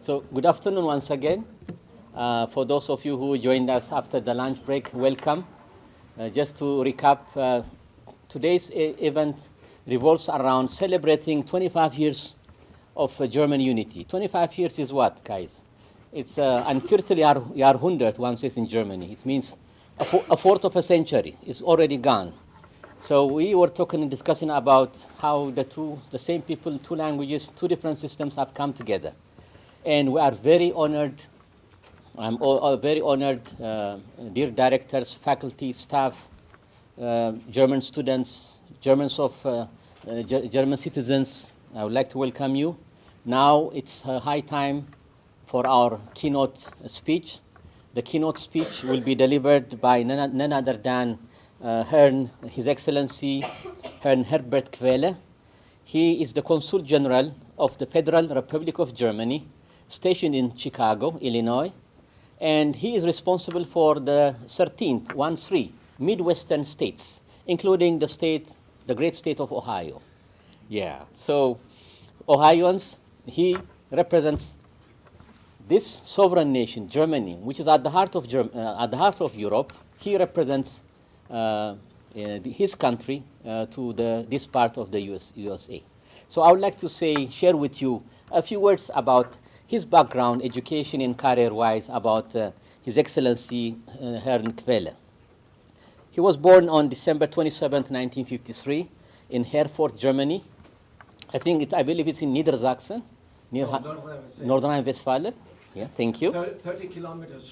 So good afternoon once again. For those of you who joined us after the lunch break, welcome. Just to recap, today's event revolves around celebrating 25 years of German unity. 25 years is what, guys? It's ein Vierteljahrhundert, one says in Germany. It means a fourth of a century is already gone. So we were talking and discussing about how the same people, two languages, two different systems have come together. And we are very honored. I'm all very honored, dear directors, faculty, staff, German students, German citizens. I would like to welcome you. Now it's high time for our keynote speech. The keynote speech will be delivered by none other than His Excellency Herrn Herbert Quelle. He is the Consul General of the Federal Republic of Germany, stationed in Chicago, Illinois, and he is responsible for the 13th Midwestern states, including the great state of Ohio. Yeah, so Ohioans, he represents this sovereign nation, Germany, which is at the heart of Europe. He represents his country to this part of the USA. So I would like to share with you a few words about his background, education, and career-wise about His Excellency Herrn Quelle. He was born on December 27, 1953, in Herford, Germany. I believe it's in Niedersachsen, near North Rhine-Westphalia. Yeah, thank you. 30 kilometers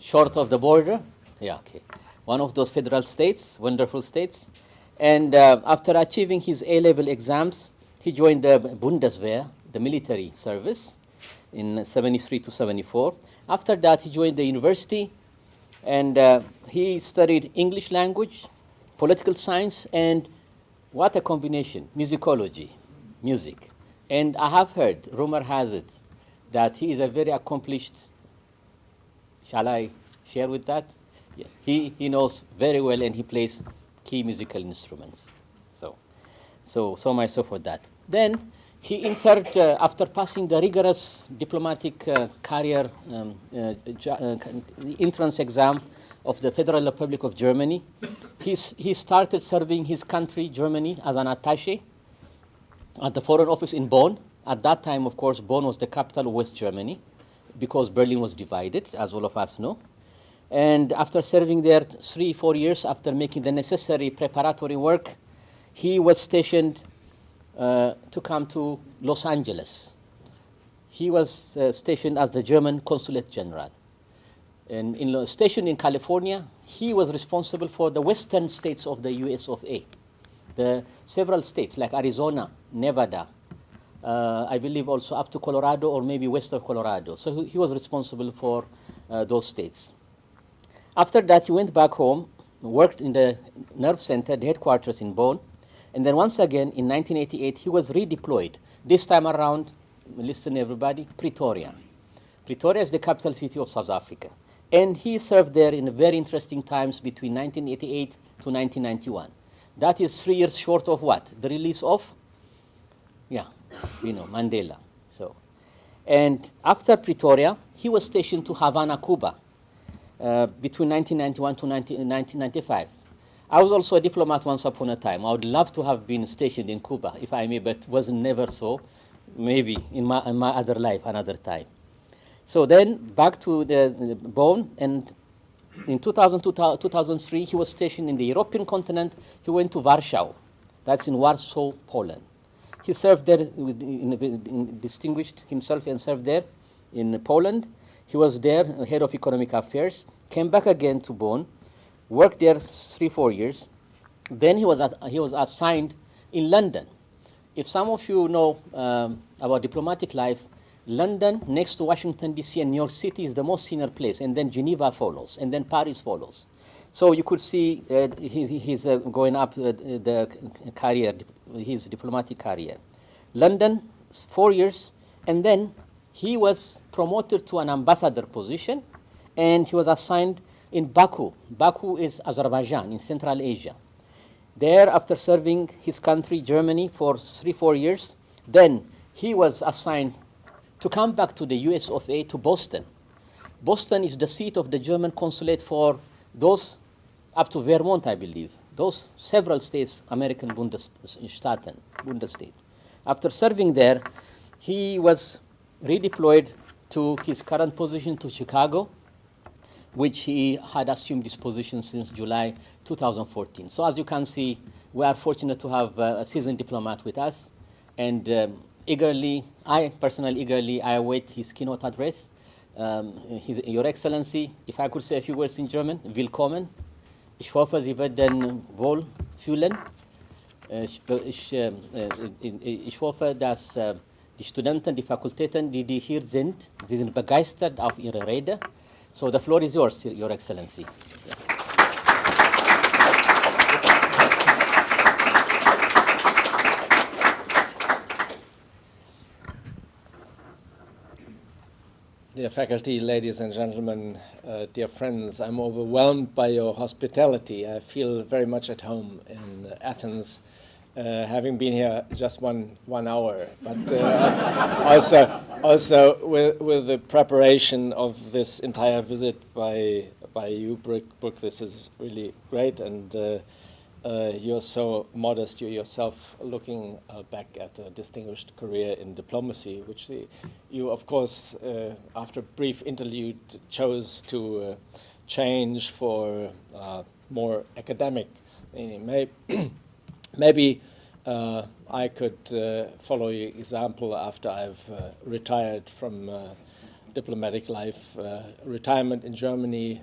short of the border. Yeah, okay. One of those federal states, wonderful states. And after achieving his A-level exams, he joined the Bundeswehr, the military service, in 73 to 74. After that, he joined the university, and he studied English language, political science, and what a combination, musicology, music. And I have heard, rumor has it, that he is a very accomplished, shall I share with that? Yeah. He knows very well, and he plays key musical instruments. So much so for that. Then he entered, after passing the rigorous diplomatic career entrance exam of the Federal Republic of Germany, he started serving his country, Germany, as an attaché at the Foreign Office in Bonn. At that time, of course, Bonn was the capital of West Germany because Berlin was divided, as all of us know. And after serving there 3-4 years, after making the necessary preparatory work, he was stationed to come to Los Angeles. He was stationed as the German Consulate General. And stationed in California, he was responsible for the western states of the US of A. The several states like Arizona, Nevada, I believe also up to Colorado or maybe west of Colorado. So he was responsible for those states. After that, he went back home, worked in the Nerve Center, the headquarters in Bonn. And then once again, in 1988, he was redeployed. This time around, listen everybody, Pretoria. Pretoria is the capital city of South Africa. And he served there in very interesting times between 1988 to 1991. That is 3 years short of what? The release of, Mandela. And after Pretoria, he was stationed to Havana, Cuba, between 1991 to 1995. I was also a diplomat once upon a time. I would love to have been stationed in Cuba, if I may, but wasn't never so. Maybe in my other life, another time. So then back to the Bonn, and in 2003, he was stationed in the European continent. He went to Warsaw. That's in Warsaw, Poland. He served there, distinguished himself and served there in Poland. He was there, head of economic affairs, came back again to Bonn, worked there 3-4 years. Then he was assigned in London. If some of you know about diplomatic life, London, next to Washington, D.C. and New York City, is the most senior place, and then Geneva follows, and then Paris follows. So you could see he's going up the career, his diplomatic career. London, 4 years, and then he was promoted to an ambassador position, and he was assigned in Baku. Baku is Azerbaijan in Central Asia. There, after serving his country, Germany, for 3-4 years, then he was assigned to come back to the US of A, to Boston. Boston is the seat of the German consulate for those up to Vermont, I believe, those several states, American Bundesstaaten. After serving there, he was redeployed to his current position to Chicago, which he had assumed this position since July 2014. So as you can see, we are fortunate to have a seasoned diplomat with us, and I personally eagerly await his keynote address. Your Excellency, if I could say a few words in German, willkommen. Ich hoffe, Sie werden wohl fühlen. Ich hoffe, dass die Studenten, die Fakultäten, die hier sind, sie sind begeistert auf Ihre Rede. So the floor is yours, Your Excellency. Dear faculty, ladies and gentlemen, dear friends, I'm overwhelmed by your hospitality. I feel very much at home in Athens, having been here just one hour. But also with the preparation of this entire visit by you, Brooke, this is really great. And you're so modest, you yourself looking back at a distinguished career in diplomacy, which you, of course, after a brief interlude, chose to change for more academic. Maybe I could follow your example after I've retired from diplomatic life. Retirement in Germany,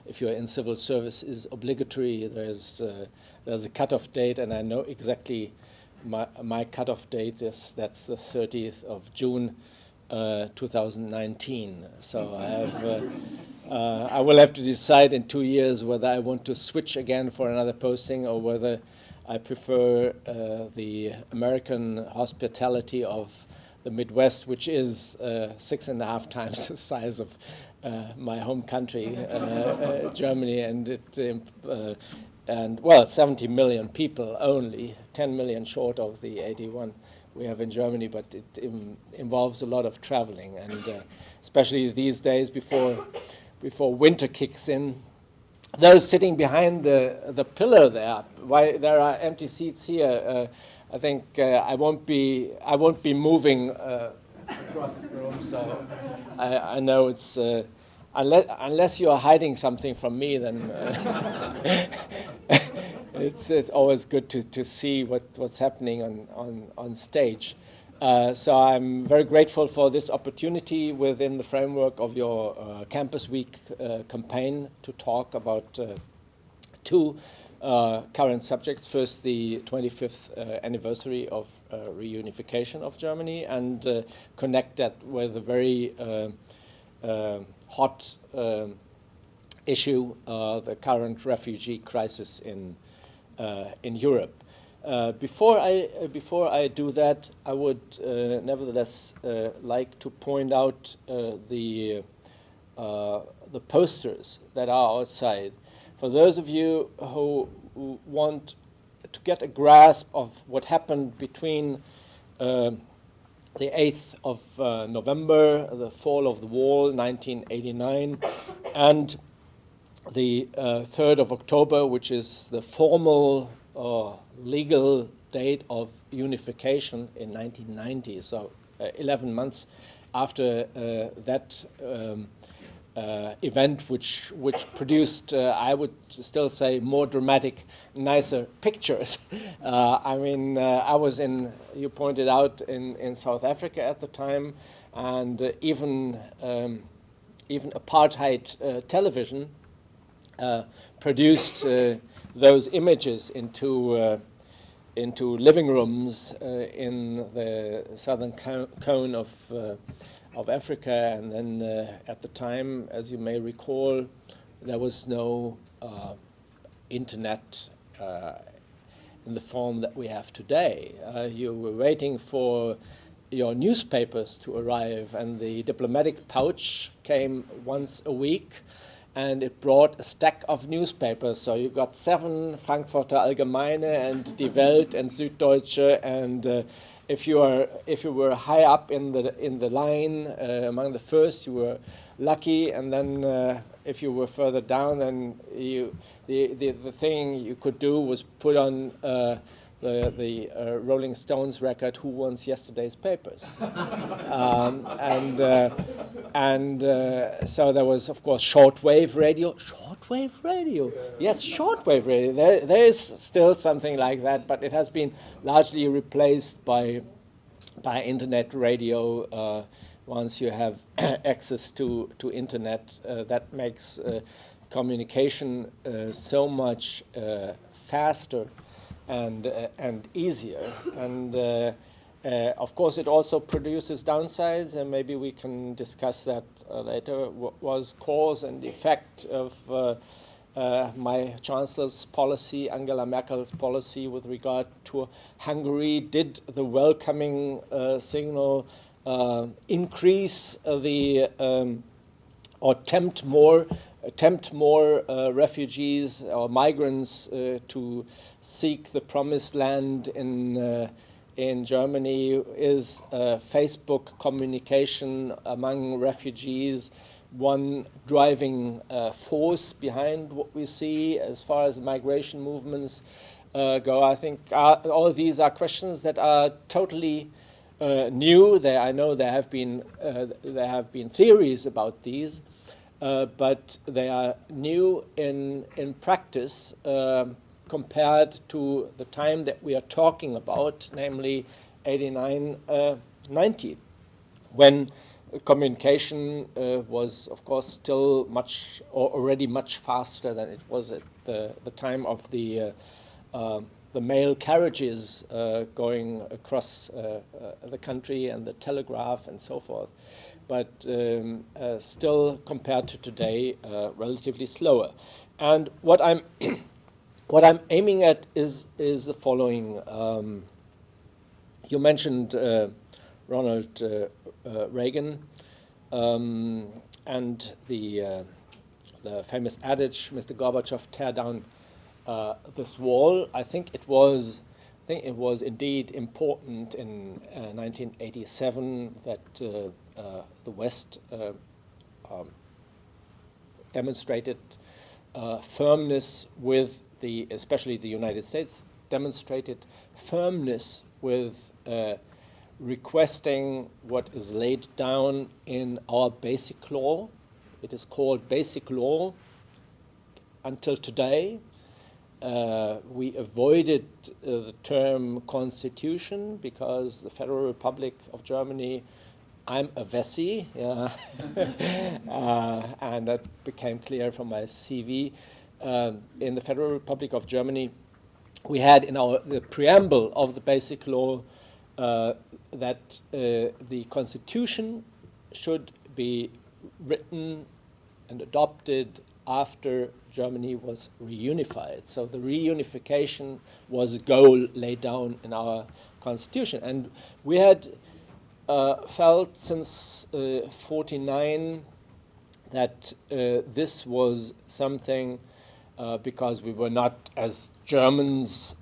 if you're in civil service, is obligatory. There's a cutoff date, and I know exactly my cutoff date. That's the 30th of June, 2019. So I will have to decide in 2 years whether I want to switch again for another posting or whether I prefer the American hospitality of the Midwest, which is 6.5 times the size of my home country, Germany, and well, 70 million people only, 10 million short of the 81 we have in Germany, but it involves a lot of traveling, and especially these days before winter kicks in. Those sitting behind the pillar there, why there are empty seats here. I think I won't be moving across the room, so I know it's unless you are hiding something from me, then it's always good to see what's happening on stage. So I'm very grateful for this opportunity within the framework of your Campus Week campaign to talk about two current subjects. First, the 25th anniversary of reunification of Germany, and connect that with a very hot issue, the current refugee crisis in Europe. Before I do that, I would nevertheless like to point out the posters that are outside. For those of you who want to get a grasp of what happened between the 8th of November, the fall of the wall, 1989, and the 3rd of October, which is the formal legal date of unification in 1990, so 11 months after that event, which produced, I would still say, more dramatic, nicer pictures. I mean, I was you pointed out, in South Africa at the time, and even apartheid television produced those images into living rooms in the southern cone of Africa, and then at the time, as you may recall, there was no internet in the form that we have today. You were waiting for your newspapers to arrive, and the diplomatic pouch came once a week, and it brought a stack of newspapers. So you got 7 Frankfurter Allgemeine and Die Welt and Süddeutsche, and if you were high up in the line among the first, you were lucky, and then if you were further down, then the thing you could do was put on the Rolling Stones record, "Who Wants Yesterday's Papers?" So there was, of course, shortwave radio. Shortwave radio, yes, shortwave radio. There is still something like that, but it has been largely replaced by internet radio. Once you have access to internet, that makes communication so much faster and easier, and of course it also produces downsides, and maybe we can discuss that later. What was cause and effect of my Chancellor's policy, Angela Merkel's policy with regard to Hungary? Did the welcoming signal increase or tempt more refugees or migrants to seek the promised land in Germany? Is Facebook communication among refugees one driving force behind what we see as far as migration movements go? I think all these are questions that are totally new. I know there have been theories about these. But they are new in practice compared to the time that we are talking about, namely 89, 90, when communication was, of course, still already much faster than it was at the time of the mail carriages going across the country and the telegraph and so forth. But still, compared to today, relatively slower. And what I'm aiming at is the following. You mentioned Ronald Reagan and the famous adage, "Mr. Gorbachev, tear down this wall." I think it was indeed important in 1987 that the West demonstrated firmness with especially the United States, demonstrated firmness with requesting what is laid down in our basic law. It is called basic law until today. We avoided the term constitution because the Federal Republic of Germany, I'm a Wessi, and that became clear from my CV. In the Federal Republic of Germany, we had in the preamble of the Basic Law that the Constitution should be written and adopted after Germany was reunified. So the reunification was a goal laid down in our Constitution. And we had felt since 49 that this was something because we were not, as Germans,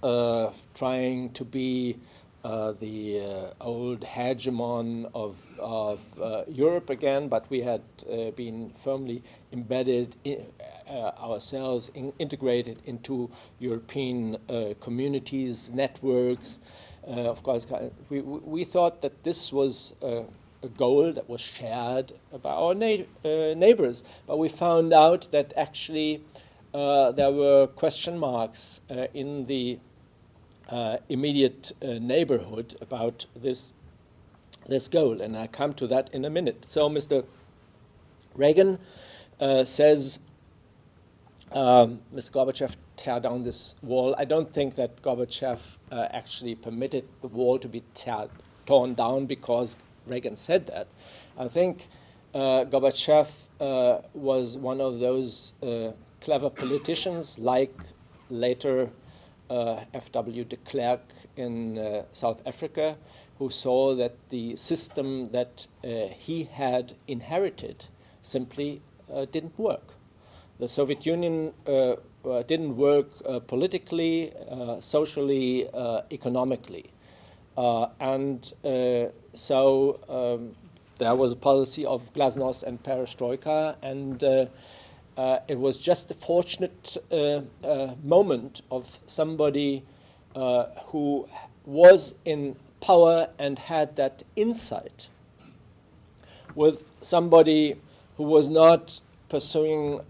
trying to be the old hegemon of Europe again, but we had been firmly embedded ourselves, integrated into European communities, networks. Of course, we thought that this was a goal that was shared by our neighbors, but we found out that actually there were question marks in the immediate neighborhood about this goal, and I come to that in a minute. So Mr. Reagan says, Mr. Gorbachev, tear down this wall. I don't think that Gorbachev actually permitted the wall to be torn down because Reagan said that. I think Gorbachev was one of those clever politicians, like later F.W. de Klerk in South Africa, who saw that the system that he had inherited simply didn't work. The Soviet Union didn't work politically, socially, economically. So there was a policy of glasnost and perestroika, and it was just a fortunate moment of somebody who was in power and had that insight, with somebody who was not pursuing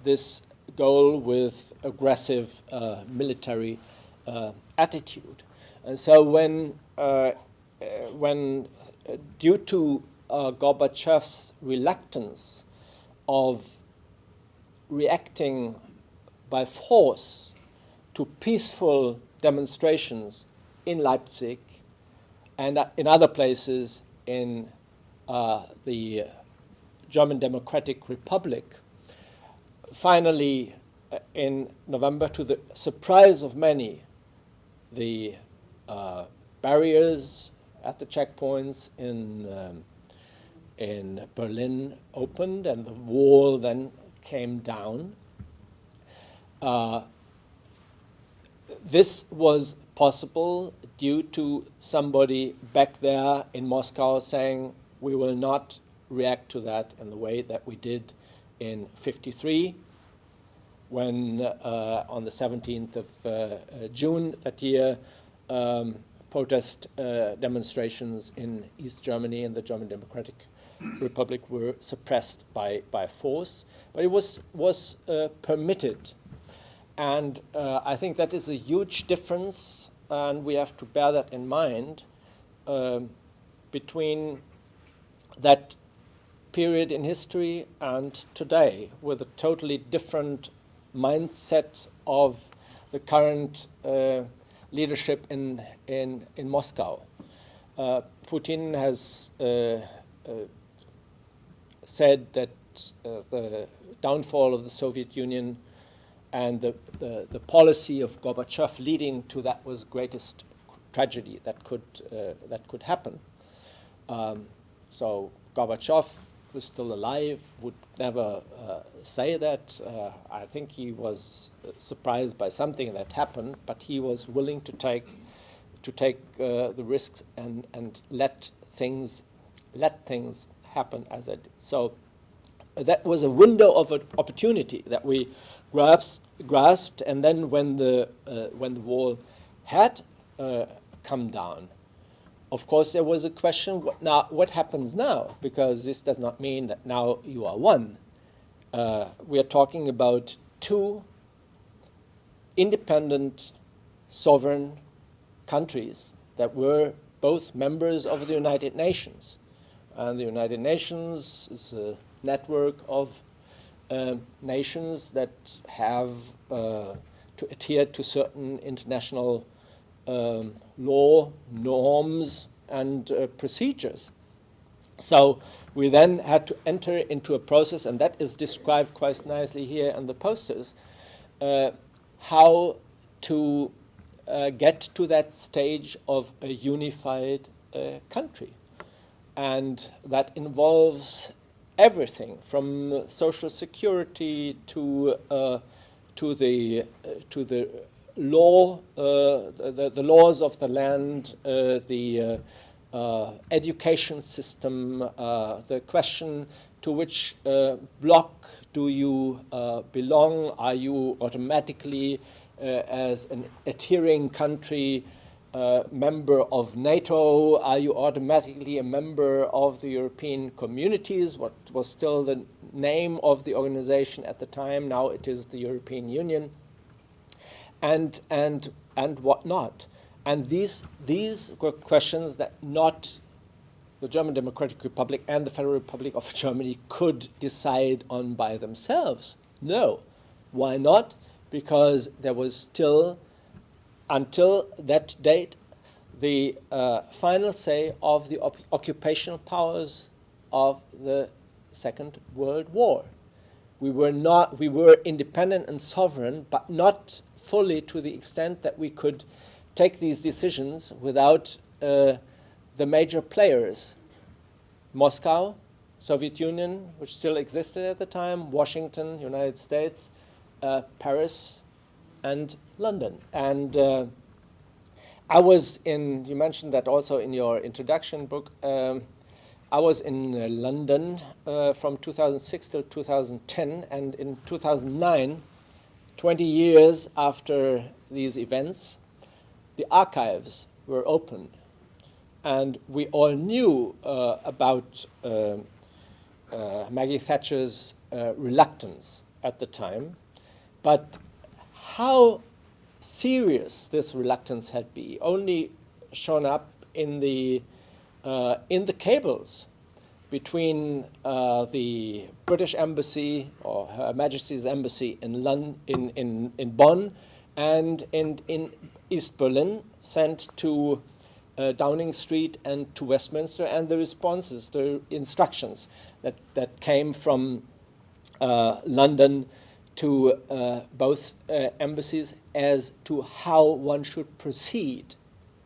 this goal with aggressive military attitude. And so when due to Gorbachev's reluctance of reacting by force to peaceful demonstrations in Leipzig and in other places in the German Democratic Republic, finally, in November, to the surprise of many, the barriers at the checkpoints in Berlin opened, and the wall then came down. This was possible due to somebody back there in Moscow saying, we will not react to that in the way that we did in '53, when on the 17th of June that year, protest demonstrations in East Germany and the German Democratic Republic were suppressed by force. But it was permitted. And I think that is a huge difference, and we have to bear that in mind, between that period in history and today, with a totally different mindset of the current leadership in Moscow. Putin has said that the downfall of the Soviet Union and the policy of Gorbachev leading to that was greatest tragedy that could happen. So Gorbachev, who's still alive, would never say that. I think he was surprised by something that happened, but he was willing to take the risks and let things happen as it did. So that was a window of opportunity that we grasped, and then when the wall had come down, of course there was a question: what happens now? Because this does not mean that now you are one. We are talking about two independent, sovereign countries that were both members of the United Nations, and the United Nations is a network of nations that have to adhere to certain international law, norms, and procedures. So we then had to enter into a process, and that is described quite nicely here in the posters, how to get to that stage of a unified country. And that involves everything from social security to the law, the laws of the land, the education system, the question to which bloc do you belong? Are you automatically, as an adhering country, member of NATO? Are you automatically a member of the European Communities, what was still the name of the organization at the time? Now it is the European Union, and whatnot. And these were questions that not the German Democratic Republic and the Federal Republic of Germany could decide on by themselves. No. Why not? Because there was still, until that date, the final say of the occupational powers of the Second World War. We were independent and sovereign, but not fully to the extent that we could take these decisions without the major players, Moscow Soviet Union, which still existed at the time, Washington, United States, Paris, and London. And I was in, you mentioned that also in your introduction book, I was in London from 2006 to 2010, and in 2009, 20 years after these events, the archives were opened. And we all knew about Maggie Thatcher's reluctance at the time, but how serious this reluctance had been only shown up in the cables between the British Embassy or Her Majesty's Embassy in Bonn and in East Berlin, sent to Downing Street and to Westminster, and the responses, the instructions that came from London to both embassies as to how one should proceed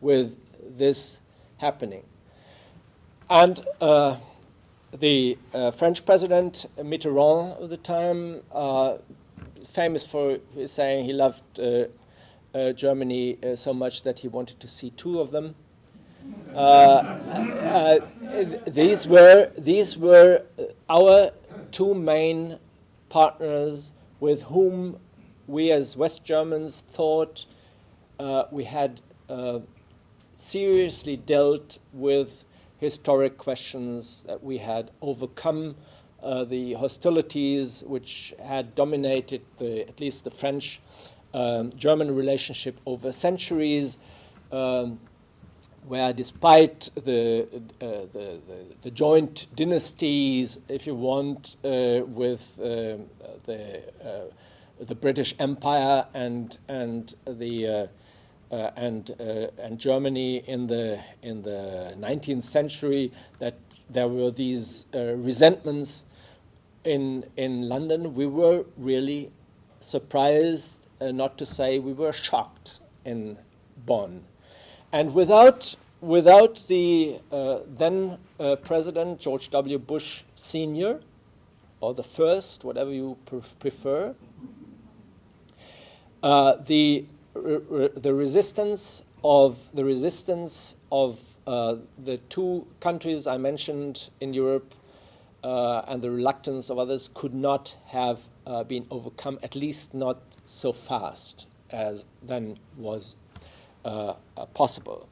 with this happening. And the French president, Mitterrand at the time, famous for saying he loved Germany so much that he wanted to see two of them. These were our two main partners with whom we as West Germans thought we had seriously dealt with historic questions, that we had overcome the hostilities which had dominated at least the French-German relationship over centuries, where despite the joint dynasties, if you want, with the British Empire and Germany in the 19th century, that there were these resentments in London, we were really surprised, not to say we were shocked in Bonn. And without the then President George W. Bush Sr., or the first, whatever you prefer, the resistance of the two countries I mentioned in Europe and the reluctance of others could not have been overcome, at least not so fast as then was possible.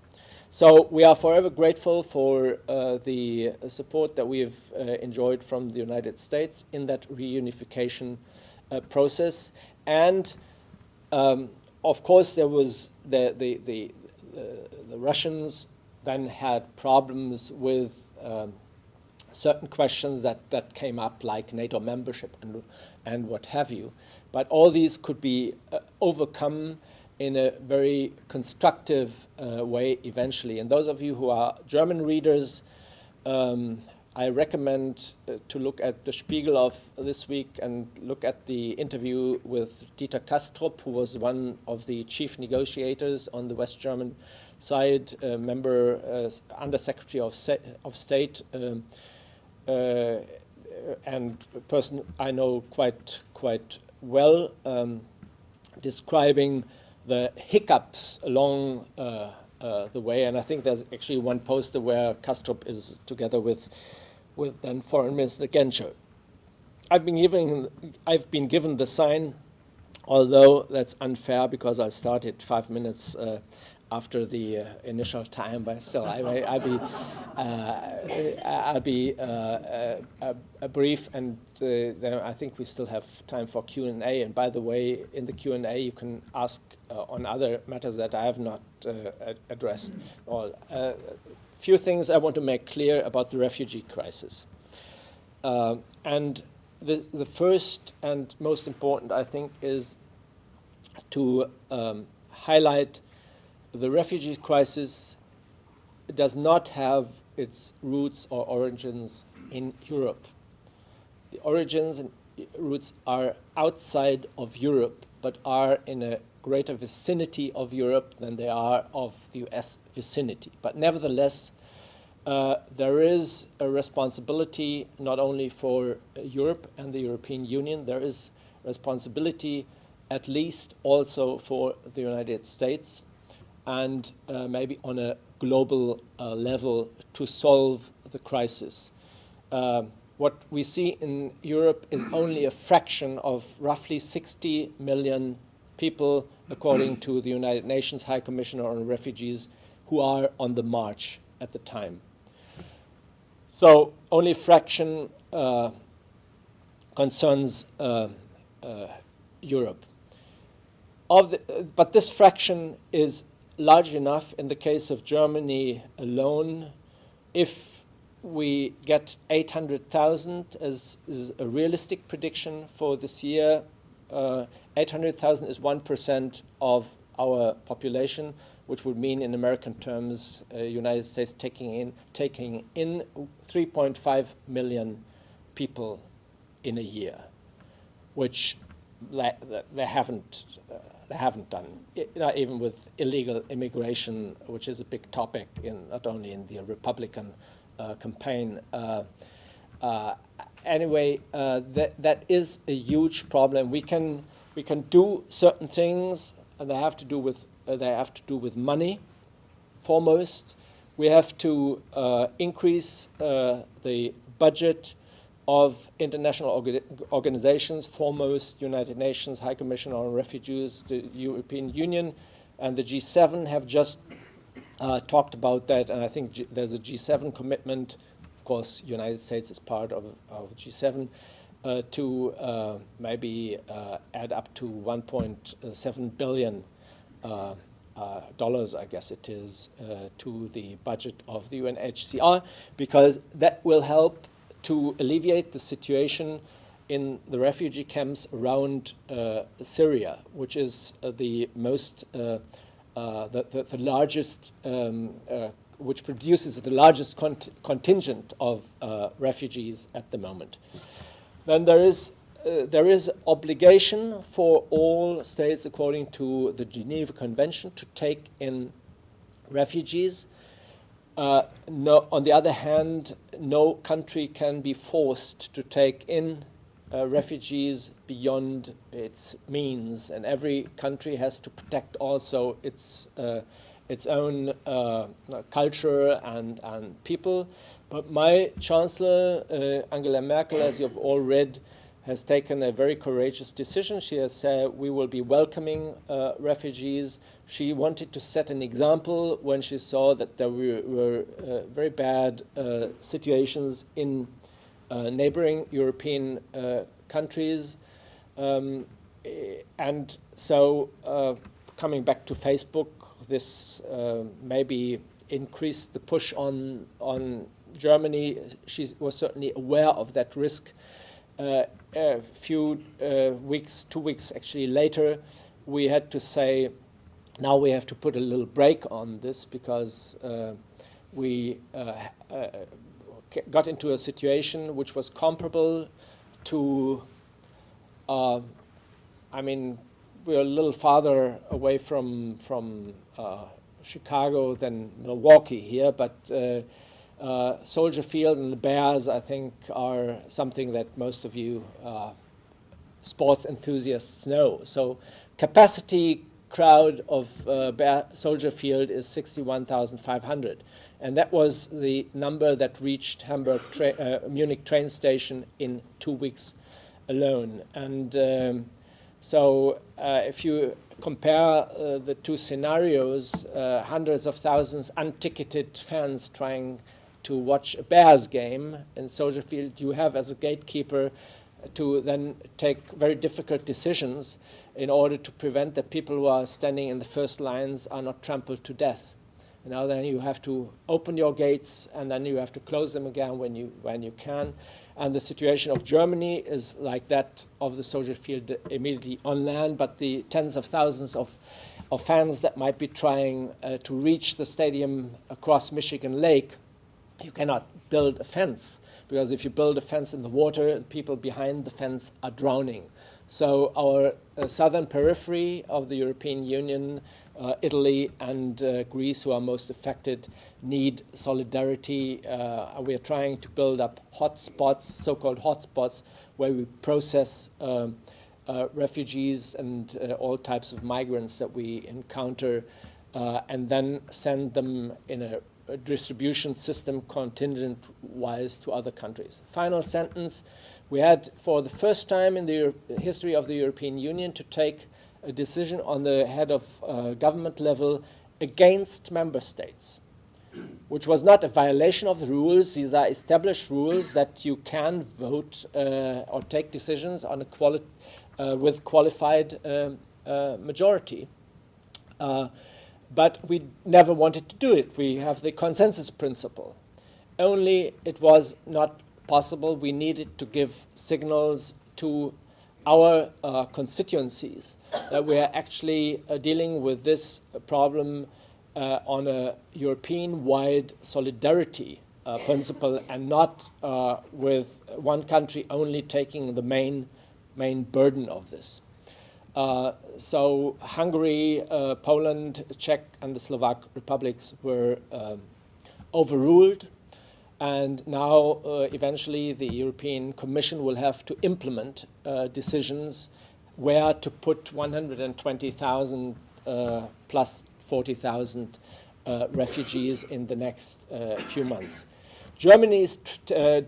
So we are forever grateful for the support that we have enjoyed from the United States in that reunification process. And of course, there was the Russians then had problems with certain questions that came up, like NATO membership and what have you. But all these could be overcome in a very constructive way eventually. And those of you who are German readers, I recommend to look at the Spiegel of this week and look at the interview with Dieter Kastrup, who was one of the chief negotiators on the West German side, member, Undersecretary of State, and a person I know quite well, describing the hiccups along the way. And I think there's actually one poster where Kastrup is together with then Foreign Minister Genscher. I've been given the sign, although that's unfair because I started 5 minutes after the initial time, but still, I'll be brief, and then I think we still have time for Q&A. And by the way, in the Q&A, you can ask on other matters that I have not addressed. A few things I want to make clear about the refugee crisis. And the first and most important, I think, is to highlight the refugee crisis does not have its roots or origins in Europe. The origins and roots are outside of Europe, but are in a greater vicinity of Europe than they are of the US vicinity. But nevertheless, there is a responsibility not only for Europe and the European Union, there is responsibility at least also for the United States, and maybe on a global level to solve the crisis. What we see in Europe is only a fraction of roughly 60 million people, according to the United Nations High Commissioner on Refugees, who are on the march at the time. So only a fraction concerns Europe. But this fraction is large enough in the case of Germany alone. If we get 800,000 as is a realistic prediction for this year, 800,000 is 1% of our population, which would mean in American terms, United States taking in 3.5 million people in a year, which they haven't done, not even with illegal immigration, which is a big topic not only in the Republican campaign. Anyway, that is a huge problem. We can do certain things, and they have to do with money. Foremost, we have to increase the budget of international organizations, foremost United Nations High Commissioner on Refugees, the European Union, and the G7 have just talked about that, and I think there's a G7 commitment. Of course, United States is part of G7 to maybe add up to 1.7 billion dollars, I guess it is, to the budget of the UNHCR, because that will help to alleviate the situation in the refugee camps around Syria, which is the most, the largest, which produces the largest contingent of refugees at the moment. Then there is obligation for all states, according to the Geneva Convention, to take in refugees. No, on the other hand, no country can be forced to take in refugees beyond its means, and every country has to protect also its own culture and people. But my Chancellor, Angela Merkel, as you've all read, has taken a very courageous decision. She has said we will be welcoming refugees. She wanted to set an example when she saw that there were very bad situations in neighboring European countries. And so coming back to Facebook, this maybe increased the push on Germany. She was certainly aware of that risk. A few weeks, 2 weeks actually later, we had to say, now we have to put a little brake on this, because we got into a situation which was comparable to, I mean, we're a little farther away from Chicago than Milwaukee here, but Soldier Field and the Bears, I think, are something that most of you sports enthusiasts know. So capacity crowd of Soldier Field is 61,500. And that was the number that reached Munich train station in 2 weeks alone. And so if you compare the two scenarios, hundreds of thousands unticketed fans trying to watch a Bears game in Soldier Field, you have as a gatekeeper to then take very difficult decisions in order to prevent the people who are standing in the first lines are not trampled to death. You know, then you have to open your gates, and then you have to close them again when you can. And the situation of Germany is like that of the Soldier Field immediately on land, but the tens of thousands of fans that might be trying to reach the stadium across Michigan Lake, you cannot build a fence, because if you build a fence in the water, people behind the fence are drowning. So our southern periphery of the European Union Italy and Greece, who are most affected, need solidarity. We are trying to build up hotspots, so-called hotspots, where we process refugees and all types of migrants that we encounter, and then send them in a distribution system contingent-wise to other countries. Final sentence, we had, for the first time in the history of the European Union, to take a decision on the head of government level against member states, which was not a violation of the rules. These are established rules that you can vote or take decisions on with qualified majority. But we never wanted to do it. We have the consensus principle. Only it was not possible. We needed to give signals to our constituencies that we are actually dealing with this problem on a European-wide solidarity principle, and not with one country only taking the main burden of this. So Hungary, Poland, Czech, and the Slovak republics were overruled, and now eventually the European Commission will have to implement decisions where to put 120,000 plus 40,000 refugees in the next few months. Germany is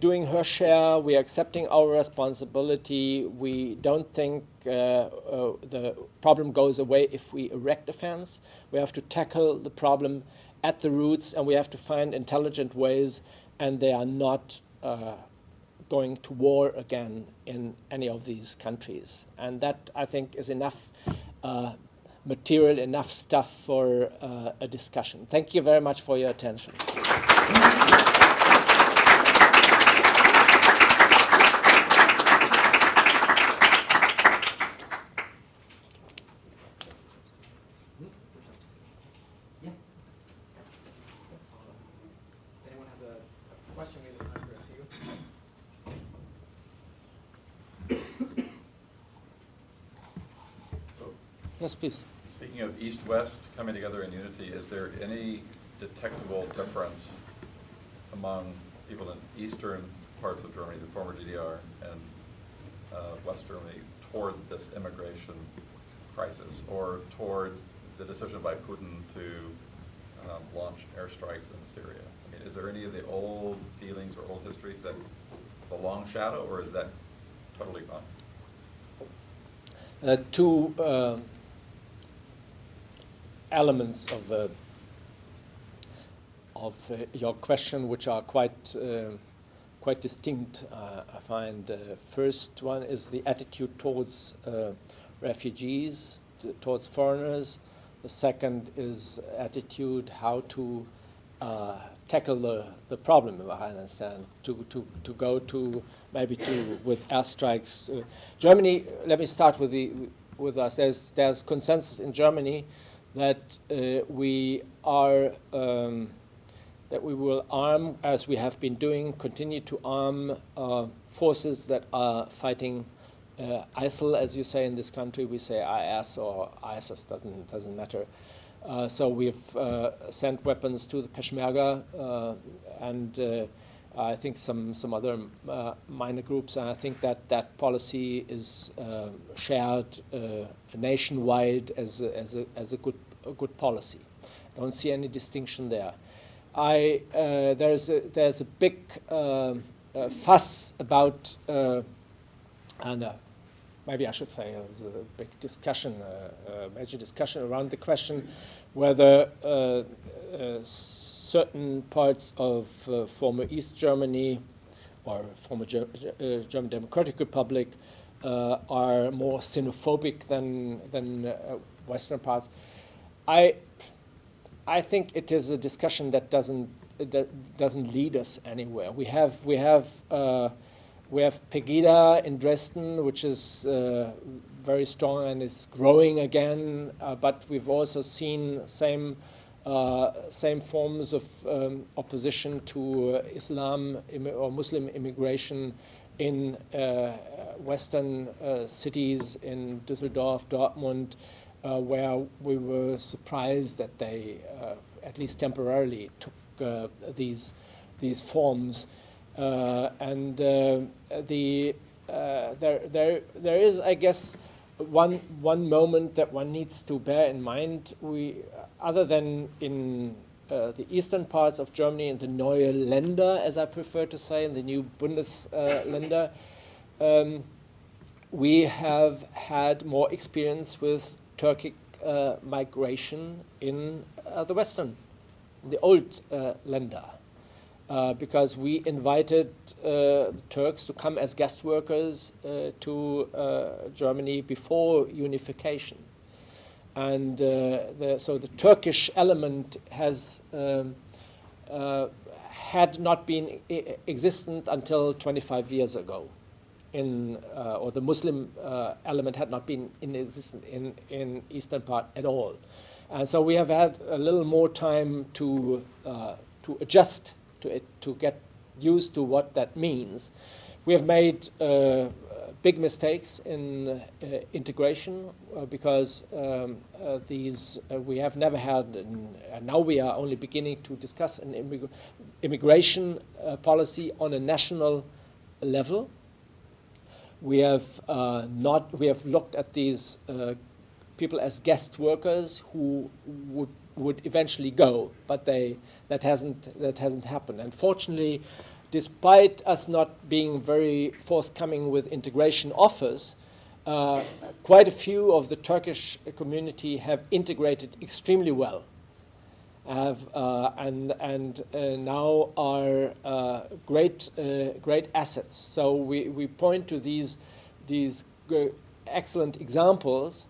doing her share. We are accepting our responsibility. We don't think the problem goes away if we erect a fence. We have to tackle the problem at the roots, and we have to find intelligent ways, and they are not going to war again in any of these countries. And that, I think, is enough material, enough stuff for a discussion. Thank you very much for your attention. Anyone has a question, we have time for a few. So, Yes, please. speaking of East-West coming together in unity, is there any detectable difference among people in eastern parts of Germany, the former DDR, and West Germany, toward this immigration crisis, or toward the decision by Putin to launch airstrikes in Syria? I mean, is there any of the old feelings or old histories that the long shadow, or is that totally gone? Two elements of your question, which are quite distinct, I find. First one is the attitude towards refugees, towards foreigners. The second is attitude how to tackle the problem, if I understand, to go to maybe with airstrikes. Germany, let me start with us. There's consensus in Germany that we will arm, as we have been doing, continue to arm forces that are fighting ISIL, as you say in this country. We say IS or ISIS, doesn't matter. So we've sent weapons to the Peshmerga and I think some other minor groups, and I think that policy is shared nationwide as a good policy. I don't see any distinction there. There's a big fuss about, and maybe I should say there's a big discussion, major discussion around the question whether certain parts of former East Germany or former German Democratic Republic are more xenophobic than Western parts. I think it is a discussion that doesn't lead us anywhere. We have Pegida in Dresden, which is very strong and is growing again. But we've also seen same forms of opposition to Islam or Muslim immigration in Western cities, in Düsseldorf, Dortmund, where we were surprised that they, at least temporarily, took these forms. And there is, I guess, one moment that one needs to bear in mind. Other than in the eastern parts of Germany, in the Neue Länder, as I prefer to say, in the new Bundesländer, we have had more experience with Turkic migration in the Western, the old Länder, because we invited the Turks to come as guest workers to Germany before unification. And so the Turkish element has had not been existent until 25 years ago. Or the Muslim element had not been in existence in eastern part at all, and so we have had a little more time to adjust to it, to get used to what that means. We have made big mistakes in integration because we have never had, and now we are only beginning to discuss an immigration policy on a national level. We have looked at these people as guest workers who would eventually go, but that hasn't happened. Unfortunately, despite us not being very forthcoming with integration offers, quite a few of the Turkish community have integrated extremely well. And now are great assets. So we point to these excellent examples,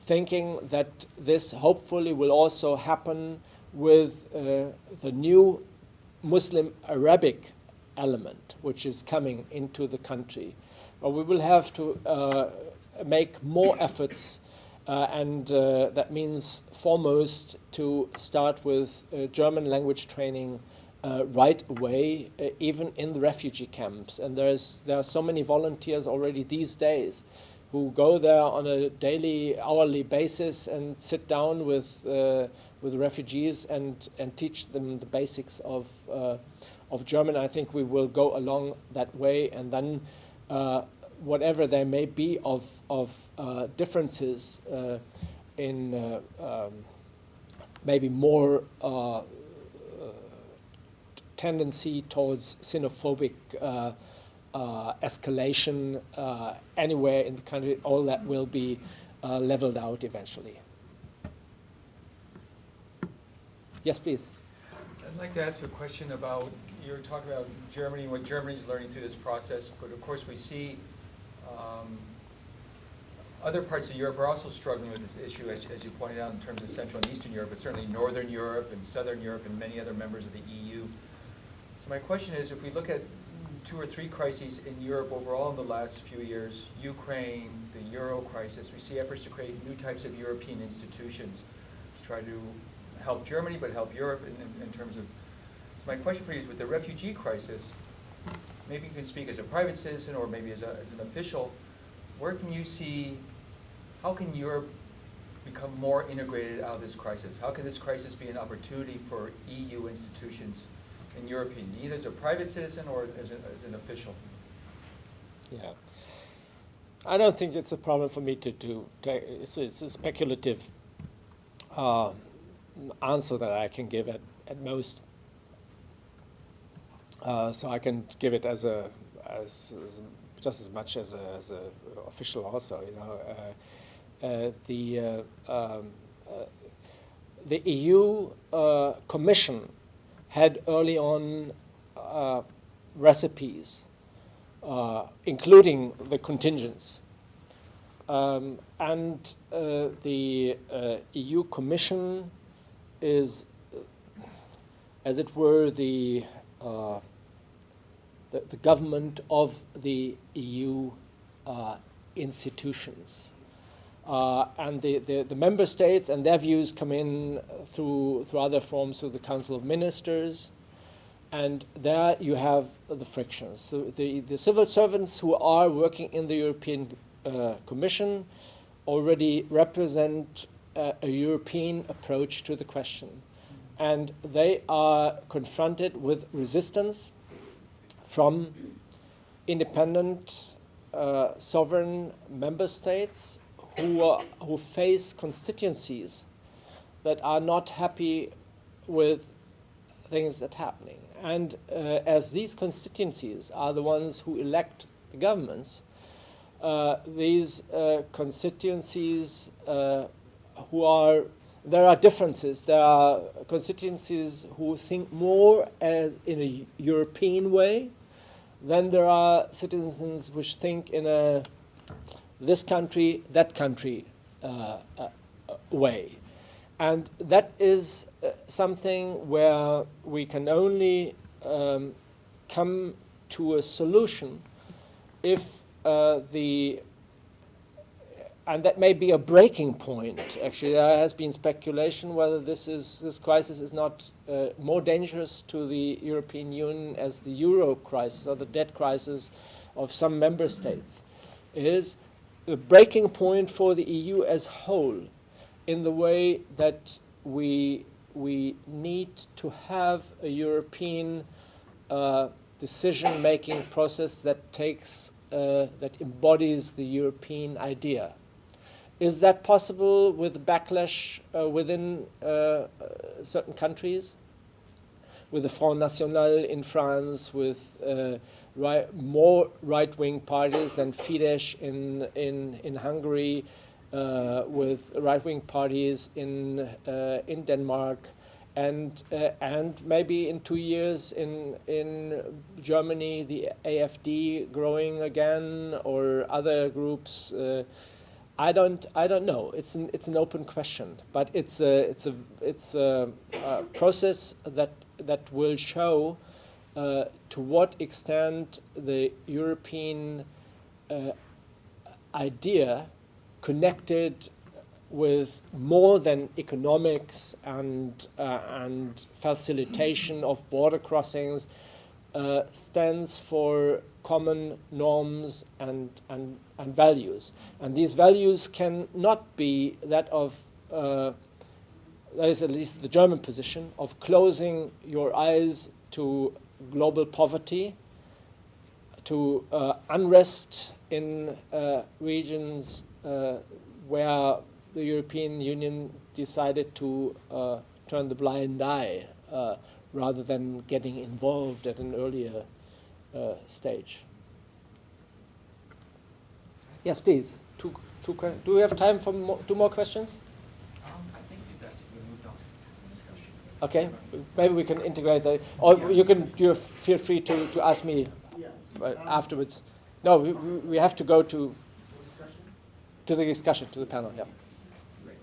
thinking that this hopefully will also happen with the new Muslim Arabic element, which is coming into the country. But we will have to make more efforts. And that means foremost to start with German language training right away, even in the refugee camps. And there are so many volunteers already these days who go there on a daily, hourly basis and sit down with refugees and teach them the basics of German. I think we will go along that way, and then whatever there may be of differences in maybe more tendency towards xenophobic escalation anywhere in the country, all that will be leveled out eventually. Yes, please. I'd like to ask you a question about, you're talking about Germany and what Germany's learning through this process, but of course we see other parts of Europe are also struggling with this issue, as you pointed out, in terms of Central and Eastern Europe, but certainly Northern Europe and Southern Europe and many other members of the EU. So my question is, if we look at 2 or 3 crises in Europe overall in the last few years, Ukraine, the Euro crisis, we see efforts to create new types of European institutions to try to help Germany, but help Europe in terms of. So my question for you is, with the refugee crisis, maybe you can speak as a private citizen or maybe as an official, where can you see, how can Europe become more integrated out of this crisis? How can this crisis be an opportunity for EU institutions in European, either as a private citizen or as an official? Yeah. I don't think it's a problem for me to take. It's a speculative answer that I can give at most. So I can give it as just as much as a official also. The EU Commission had early on recipes, including the contingents, and the EU Commission is, as it were, the government of the EU institutions. And the member states and their views come in through other forms, through the Council of Ministers, and there you have the frictions. So the civil servants who are working in the European Commission already represent a European approach to the question. And they are confronted with resistance from independent sovereign member states who face constituencies that are not happy with things that are happening. And as these constituencies are the ones who elect the governments, these constituencies there are differences. There are constituencies who think more as in a European way. Then there are citizens which think in a this country, that country way. And that is something where we can only come to a solution if and that may be a breaking point. Actually, there has been speculation whether this crisis is not more dangerous to the European Union as the euro crisis or the debt crisis of some member states. It is a breaking point for the EU as a whole, in the way that we need to have a European decision-making process that that embodies the European idea. Is that possible with backlash within certain countries? With the Front National in France, with more right-wing parties than Fidesz in Hungary, with right-wing parties in Denmark, and maybe in 2 years in Germany the AfD growing again, or other groups. I don't know. It's an open question, but it's a process that will show to what extent the European idea connected with more than economics and facilitation of border crossings stands for common norms and values. And these values can not be that of, that is at least the German position, of closing your eyes to global poverty, to unrest in regions where the European Union decided to turn the blind eye rather than getting involved at an earlier stage. Yes, please. Do we have time for two more questions? I think the best we moved on to the discussion. Okay, maybe we can integrate that, or you feel free to ask me afterwards. No, we have to go to the discussion, to the panel. Yeah. Great.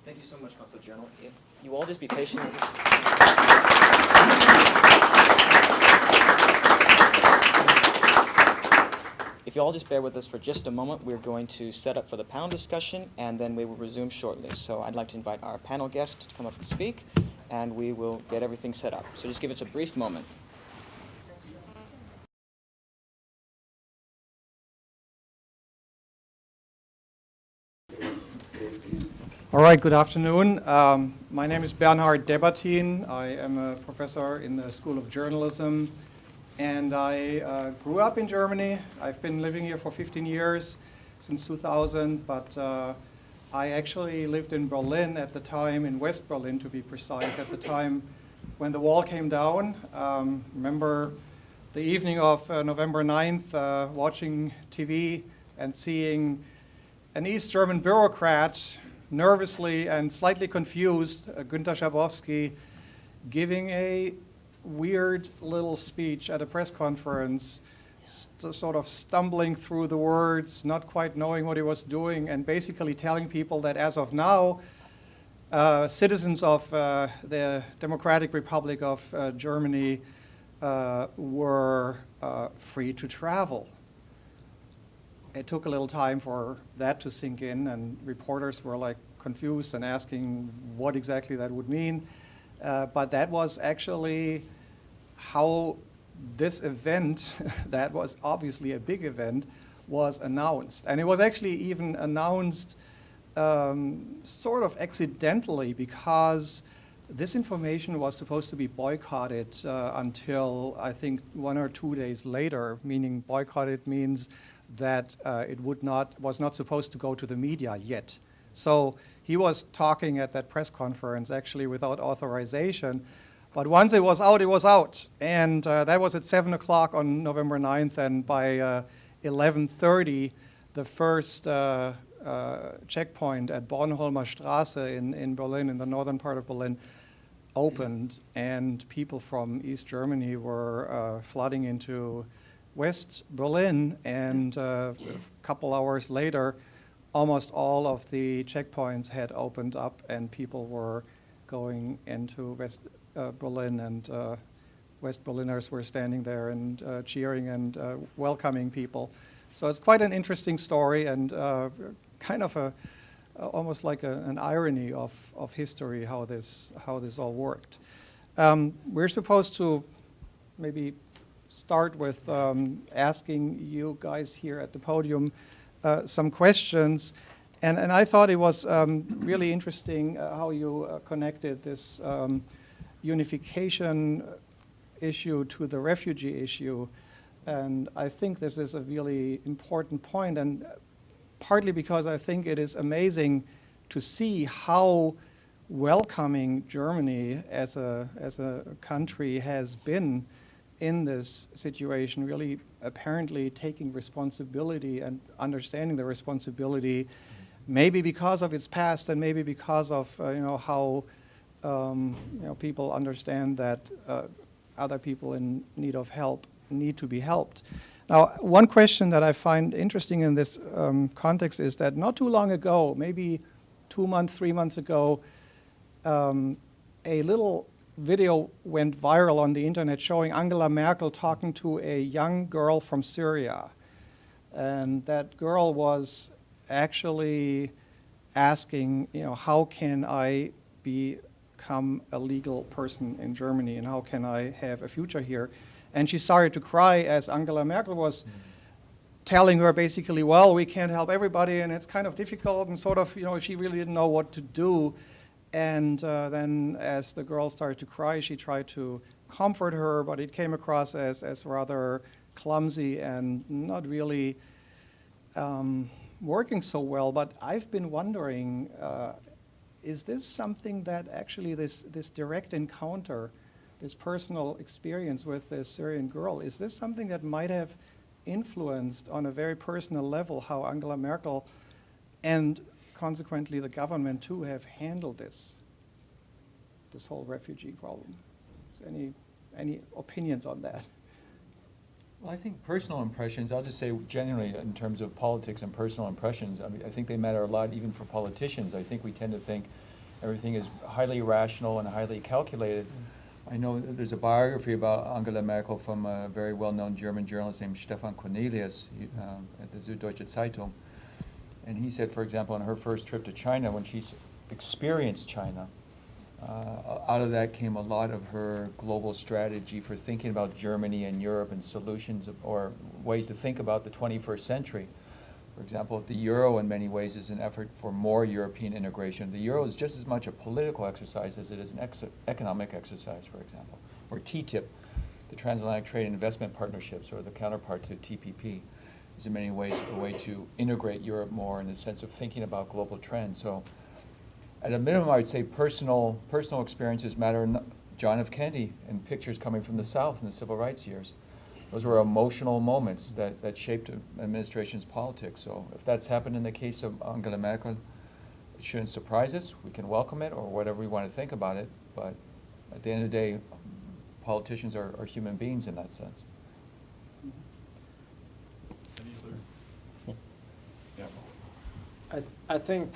Thank you so much, Councilor General. If you all just be patient. If you all just bear with us for just a moment, we're going to set up for the panel discussion, and then we will resume shortly. So I'd like to invite our panel guest to come up and speak, and we will get everything set up. So just give us a brief moment. All right, good afternoon. My name is Bernhard Debatin. I am a professor in the School of Journalism, and I grew up in Germany. I've been living here for 15 years, since 2000, but I actually lived in Berlin at the time, in West Berlin to be precise, at the time when the wall came down. Remember the evening of November 9th, watching TV and seeing an East German bureaucrat nervously and slightly confused, Günter Schabowski, giving a weird little speech at a press conference, sort of stumbling through the words, not quite knowing what he was doing, and basically telling people that as of now, citizens of the Democratic Republic of Germany were free to travel. It took a little time for that to sink in, and reporters were like confused and asking what exactly that would mean. But that was actually how this event, that was obviously a big event, was announced. And it was actually even announced sort of accidentally, because this information was supposed to be boycotted until I think 1 or 2 days later, meaning boycotted means that it was not supposed to go to the media yet. So he was talking at that press conference actually without authorization. But once it was out. And that was at 7 o'clock on November 9th, and by 11:30, the first checkpoint at Bornholmer Straße in Berlin, in the northern part of Berlin, opened, and people from East Germany were flooding into West Berlin, and a couple hours later, almost all of the checkpoints had opened up, and people were going into West Berlin, and West Berliners were standing there and cheering and welcoming people. So it's quite an interesting story, and kind of almost like an irony of history, how this all worked. We're supposed to maybe start with asking you guys here at the podium some questions. And I thought it was really interesting how you connected this unification issue to the refugee issue. And I think this is a really important point, and partly because I think it is amazing to see how welcoming Germany as a country has been in this situation, really apparently taking responsibility and understanding the responsibility, maybe because of its past and maybe because of how people understand that other people in need of help need to be helped. Now, one question that I find interesting in this context is that not too long ago, maybe 2 months, 3 months ago, a little video went viral on the internet showing Angela Merkel talking to a young girl from Syria. And that girl was actually asking, how can I become a legal person in Germany, and how can I have a future here? And she started to cry as Angela Merkel was telling her basically, well, we can't help everybody, and it's kind of difficult, and sort of, she really didn't know what to do. And then as the girl started to cry, she tried to comfort her, but it came across as rather clumsy and not really working so well. But I've been wondering, is this something that actually this direct encounter, this personal experience with this Syrian girl, is this something that might have influenced on a very personal level how Angela Merkel and consequently the government too have handled this whole refugee problem? Any opinions on that? Well, I think personal impressions, I'll just say generally in terms of politics and personal impressions, I think they matter a lot even for politicians. I think we tend to think everything is highly rational and highly calculated. I know there's a biography about Angela Merkel from a very well-known German journalist named Stefan Cornelius at the Süddeutsche Zeitung. And he said, for example, on her first trip to China, when she experienced China, out of that came a lot of her global strategy for thinking about Germany and Europe and solutions or ways to think about the 21st century. For example, the euro in many ways is an effort for more European integration. The euro is just as much a political exercise as it is an economic exercise, for example. Or TTIP, the Transatlantic Trade and Investment Partnerships, or the counterpart to TPP, is in many ways a way to integrate Europe more in the sense of thinking about global trends. So at a minimum, I would say personal experiences matter. John F. Kennedy and pictures coming from the South in the civil rights years. Those were emotional moments that shaped an administration's politics. So if that's happened in the case of Angela Merkel, it shouldn't surprise us. We can welcome it or whatever we want to think about it. But at the end of the day, politicians are human beings in that sense. I think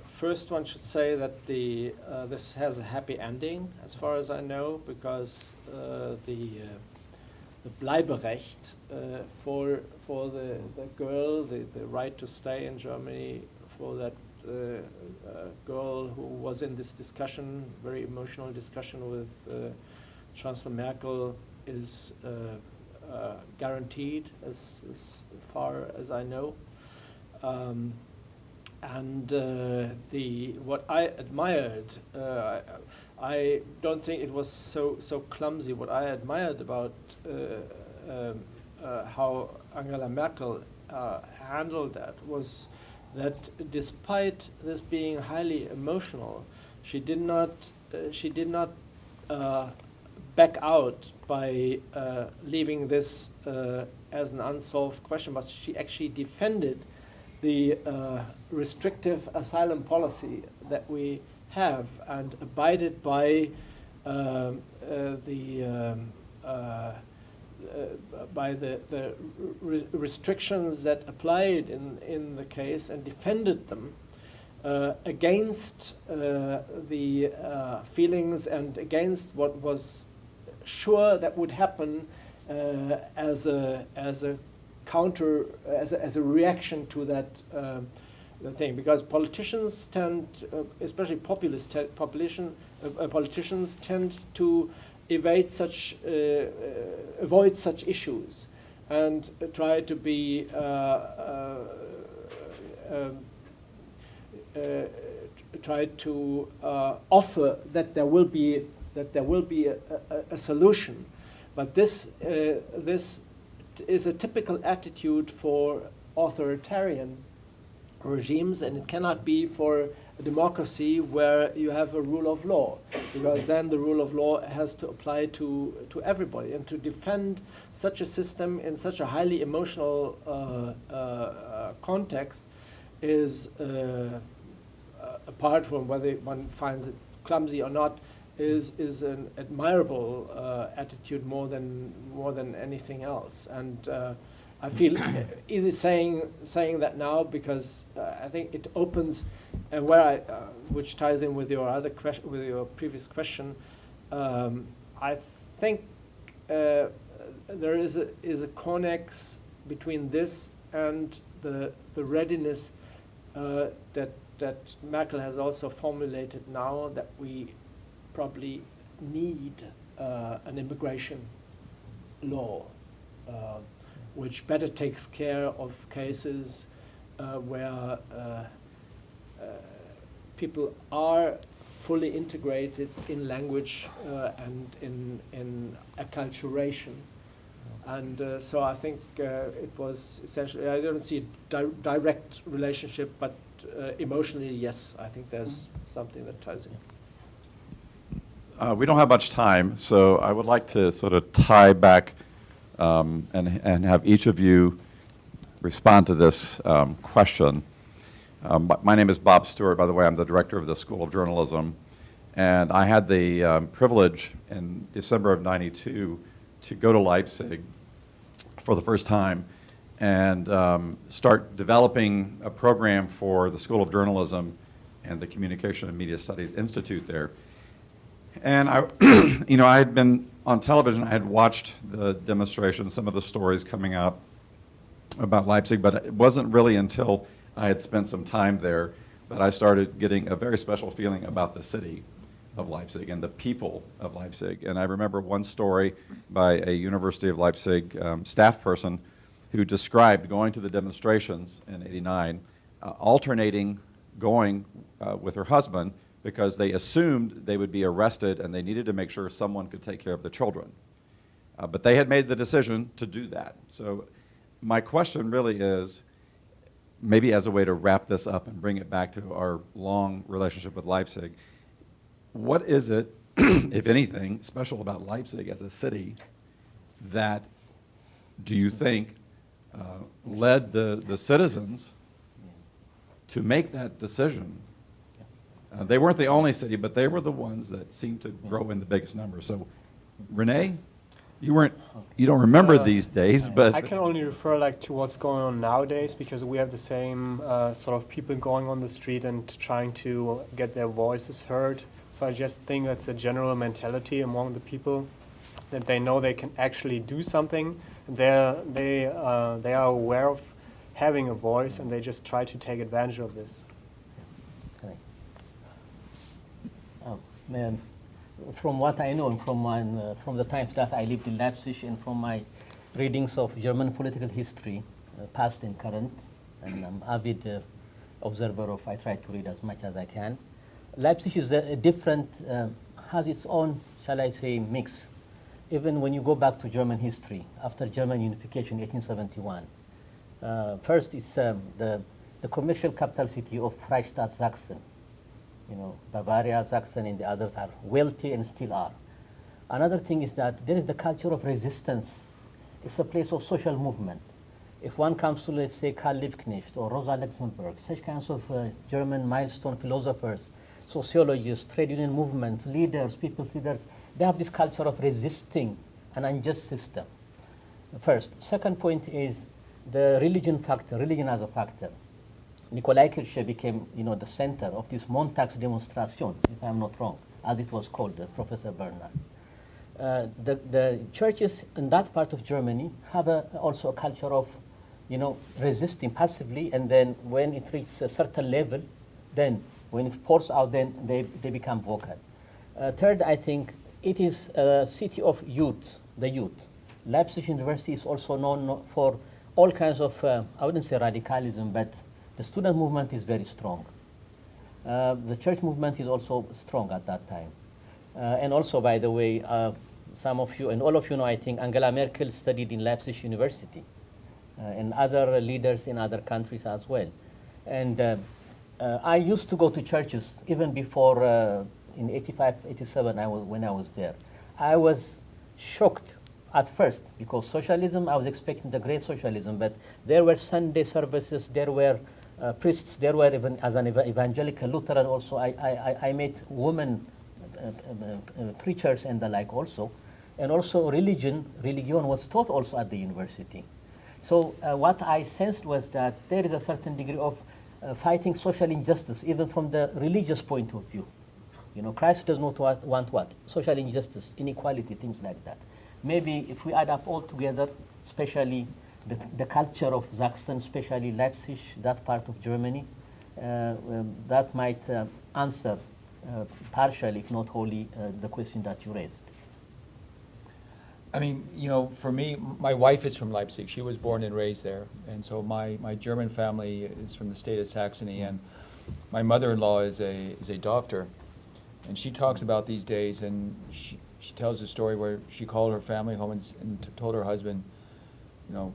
first one should say that this has a happy ending, as far as I know, because the Bleiberecht for the girl, the right to stay in Germany for that girl who was in this discussion, very emotional discussion with Chancellor Merkel, is guaranteed, as far as I know. And what I admired, I don't think it was so clumsy. What I admired about how Angela Merkel handled that was that despite this being highly emotional, she did not back out by leaving this as an unsolved question, but she actually defended the restrictive asylum policy that we have and abided by the restrictions that applied in the case and defended them against the feelings and against what was sure that would happen as a counter, as a reaction to that the thing, because politicians tend, especially populist politicians tend to avoid such issues and try to be try to offer that there will be a solution, but this is a typical attitude for authoritarian regimes, and it cannot be for a democracy where you have a rule of law, because then the rule of law has to apply to everybody. And to defend such a system in such a highly emotional context is, apart from whether one finds it clumsy or not, is an admirable attitude more than anything else. And I feel easy saying that now, because I think it opens, and which ties in with your other question, with your previous question. I think there is a connex between this and the readiness that Merkel has also formulated now, that we probably need an immigration law, which better takes care of cases where people are fully integrated in language and in acculturation. And so I think it was essentially, I don't see a direct relationship, but emotionally, yes, I think there's something that ties in. We don't have much time, so I would like to sort of tie back and have each of you respond to this question. My name is Bob Stewart, by the way. I'm the director of the School of Journalism, and I had the privilege in December of '92 to go to Leipzig for the first time and start developing a program for the School of Journalism and the Communication and Media Studies Institute there. And I had been on television. I had watched the demonstrations, some of the stories coming out about Leipzig, but it wasn't really until I had spent some time there that I started getting a very special feeling about the city of Leipzig and the people of Leipzig. And I remember one story by a University of Leipzig staff person who described going to the demonstrations in '89, alternating going with her husband, because they assumed they would be arrested and they needed to make sure someone could take care of the children. But they had made the decision to do that. So my question really is, maybe as a way to wrap this up and bring it back to our long relationship with Leipzig, what is it, if anything, special about Leipzig as a city that, do you think, led the citizens to make that decision? They weren't the only city, but they were the ones that seemed to grow in the biggest number. So, Renee, you don't remember these days, but I can only refer to what's going on nowadays, because we have the same sort of people going on the street and trying to get their voices heard. So I just think that's a general mentality among the people, that they know they can actually do something. They are aware of having a voice, and they just try to take advantage of this. From what I know, and from the times that I lived in Leipzig, and from my readings of German political history, past and current, and I'm avid observer of, I try to read as much as I can. Leipzig is a different, has its own, shall I say, mix. Even when you go back to German history, after German unification, 1871, first it's the commercial capital city of Freistaat Sachsen. You know, Bavaria, Sachsen, and the others are wealthy and still are. Another thing is that there is the culture of resistance. It's a place of social movement. If one comes to, let's say, Karl Liebknecht or Rosa Luxemburg, such kinds of German milestone philosophers, sociologists, trade union movements, leaders, people's leaders, they have this culture of resisting an unjust system. First. Second point is the religion factor, religion as a factor. Nikolai Kirche became, you know, the center of this Montagsdemonstration, if I'm not wrong, as it was called, Professor Bernard. The churches in that part of Germany have also a culture of, you know, resisting passively, and then when it reaches a certain level, then when it pours out, then they become vocal. Third, I think it is a city of youth, the youth. Leipzig University is also known for all kinds of, I wouldn't say radicalism, but the student movement is very strong. The church movement is also strong at that time. And also, by the way, some of you, and all of you know, I think Angela Merkel studied in Leipzig University, and other leaders in other countries as well. And I used to go to churches even before, in 85, 87, when I was there. I was shocked at first, because socialism, I was expecting the great socialism, but there were Sunday services, there were priests, there were even, as an evangelical Lutheran also, I met women preachers and the like also. And also religion was taught also at the university. So what I sensed was that there is a certain degree of fighting social injustice, even from the religious point of view. You know, Christ does not want what? Social injustice, inequality, things like that. Maybe if we add up all together, especially the culture of Sachsen, especially Leipzig, that part of Germany, that might answer partially, if not wholly, the question that you raised. I mean, you know, for me, my wife is from Leipzig. She was born and raised there. And so my German family is from the state of Saxony. And my mother-in-law is a doctor. And she talks about these days, and she tells a story where she called her family home and told her husband, you know,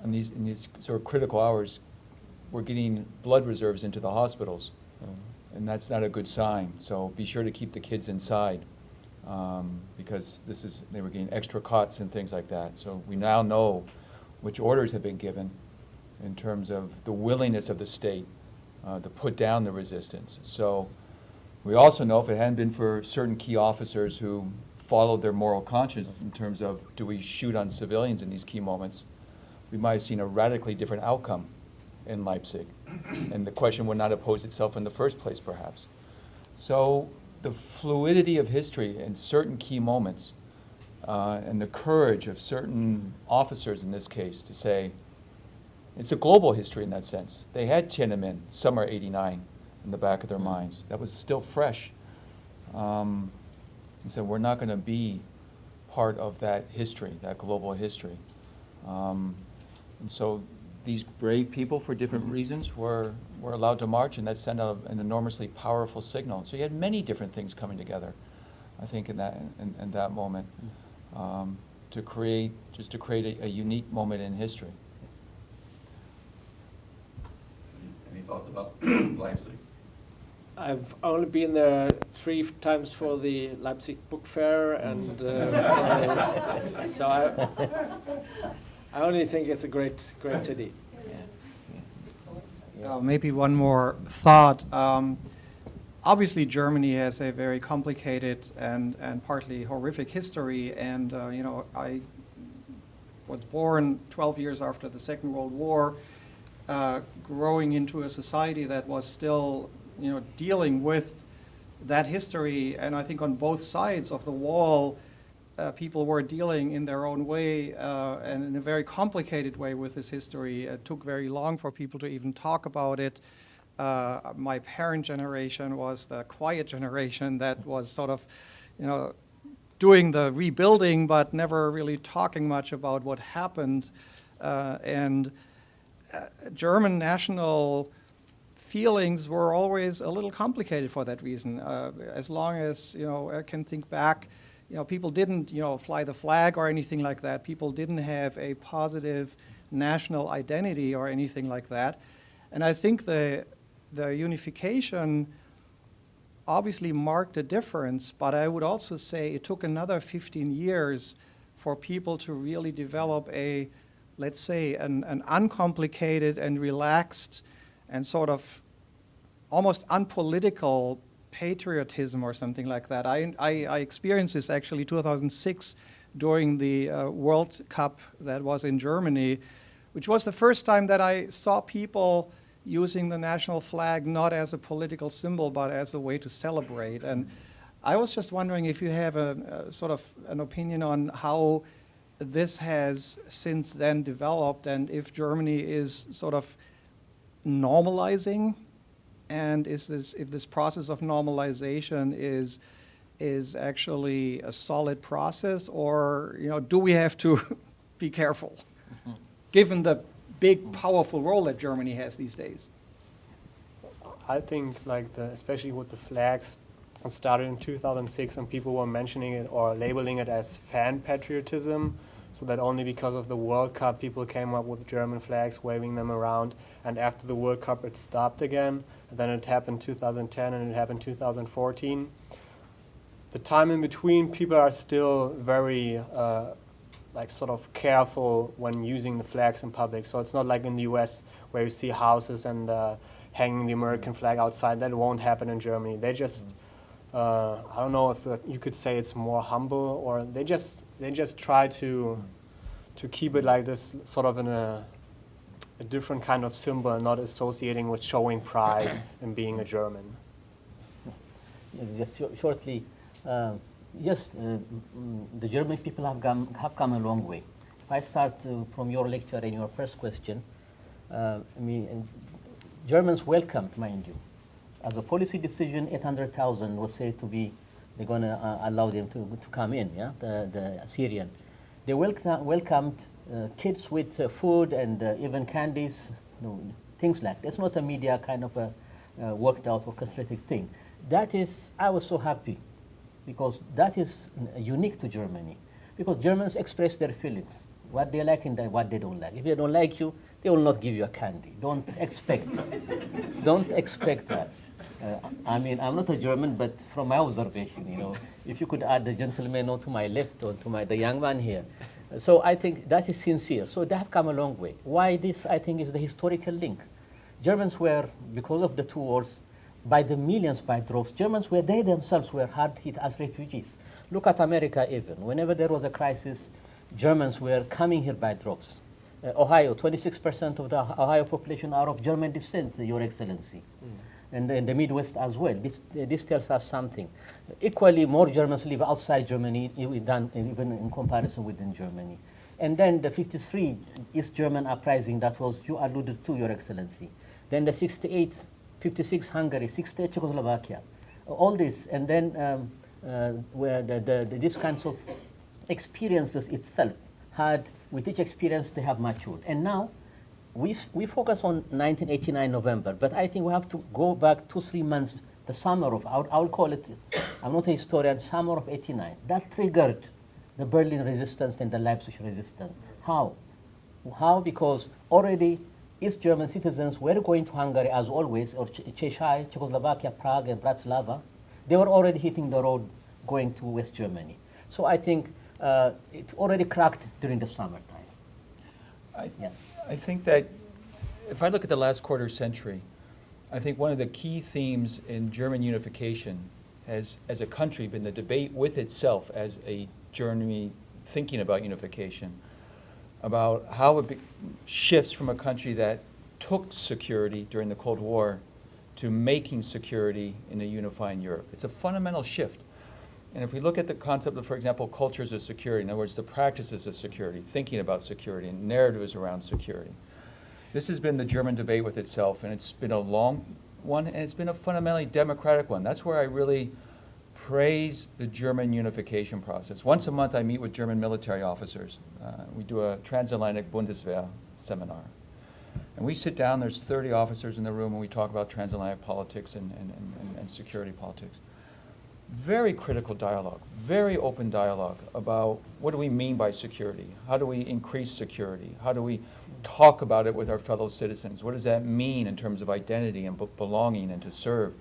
in these sort of critical hours, we're getting blood reserves into the hospitals. And that's not a good sign. So be sure to keep the kids inside. Because they were getting extra cots and things like that. So we now know which orders have been given in terms of the willingness of the state to put down the resistance. So we also know if it hadn't been for certain key officers who followed their moral conscience in terms of do we shoot on civilians in these key moments, we might have seen a radically different outcome in Leipzig. And the question would not have posed itself in the first place, perhaps. So the fluidity of history in certain key moments and the courage of certain officers in this case to say, it's a global history in that sense. They had Tiananmen, summer '89, in the back of their minds. That was still fresh. And so we're not going to be part of that history, that global history. And so these brave people, for different reasons, were allowed to march, and that sent out an enormously powerful signal. So you had many different things coming together, I think, in that moment, to create a unique moment in history. Any thoughts about Leipzig? I've only been there 3 times for the Leipzig Book Fair, and so I only think it's a great city. Maybe one more thought. Obviously, Germany has a very complicated and partly horrific history. And you know, I was born 12 years after the Second World War, growing into a society that was still, you know, dealing with that history. And I think on both sides of the wall, people were dealing in their own way and in a very complicated way with this history. It took very long for people to even talk about it. My parent generation was the quiet generation that was sort of, you know, doing the rebuilding, but never really talking much about what happened. German national feelings were always a little complicated for that reason. As long as, I can think back, people didn't, fly the flag or anything like that. People didn't have a positive national identity or anything like that. And I think the unification obviously marked a difference, but I would also say it took another 15 years for people to really develop a, let's say, an uncomplicated and relaxed and sort of almost unpolitical patriotism or something like that. I experienced this actually 2006 during the World Cup that was in Germany, which was the first time that I saw people using the national flag not as a political symbol but as a way to celebrate. And I was just wondering if you have a sort of an opinion on how this has since then developed, and if Germany is sort of normalizing, and if this process of normalization is actually a solid process, or do we have to be careful, given the big, powerful role that Germany has these days? I think especially with the flags, it started in 2006 and people were mentioning it or labeling it as fan patriotism, so that only because of the World Cup people came up with German flags, waving them around, and after the World Cup it stopped again, and then it happened 2010 and it happened 2014. The time in between, people are still very sort of careful when using the flags in public. So it's not like in the US where you see houses and hanging the American flag outside. That won't happen in Germany. They just, I don't know if you could say it's more humble, or they just try to keep it like this, sort of in a different kind of symbol, not associating with showing pride in being a German. Just shortly, yes, the German people have come a long way. If I start from your lecture and your first question, Germans welcomed, mind you, as a policy decision, 800,000 was said to be, they're going to allow them to come in, the Syrian. They welcomed kids with food and even candies, things like that. It's not a media kind of a worked out orchestrated thing. That is, I was so happy, because that is unique to Germany. Because Germans express their feelings, what they like and what they don't like. If they don't like you, they will not give you a candy. Don't expect that. I'm not a German, but from my observation, if you could add the gentleman on to my left or to the young man here. So I think that is sincere. So they have come a long way. Why this, I think, is the historical link. Germans were, because of the two wars, by the millions, by droves. Germans they themselves were hard hit as refugees. Look at America even. Whenever there was a crisis, Germans were coming here by droves. Ohio, 26% of the Ohio population are of German descent, Your Excellency. And in the Midwest as well. This tells us something. Equally, more Germans live outside Germany than even in comparison within Germany. And then the 53 East German uprising that was you alluded to, Your Excellency. Then the 68, 56 Hungary, 68 Czechoslovakia. All this, and then where these kinds of experiences itself had, with each experience they have matured. And now, we focus on 1989 November, but I think we have to go back 2-3 months, the summer of, I'll call it, I'm not a historian, summer of 89. That triggered the Berlin resistance and the Leipzig resistance. How? Because already East German citizens were going to Hungary as always, or Cheshire, Czechoslovakia, Prague, and Bratislava. They were already hitting the road going to West Germany. So I think it already cracked during the summertime. I think that if I look at the last quarter century, I think one of the key themes in German unification has, as a country, been the debate with itself as a Germany thinking about unification, about how it shifts from a country that took security during the Cold War to making security in a unifying Europe. It's a fundamental shift. And if we look at the concept of, for example, cultures of security, in other words, the practices of security, thinking about security, and narratives around security, this has been the German debate with itself, and it's been a long one, and it's been a fundamentally democratic one. That's where I really praise the German unification process. Once a month I meet with German military officers. We do a transatlantic Bundeswehr seminar. And we sit down, there's 30 officers in the room, and we talk about transatlantic politics and security politics. Very critical dialogue, very open dialogue about what do we mean by security? How do we increase security? How do we talk about it with our fellow citizens? What does that mean in terms of identity and belonging and to serve?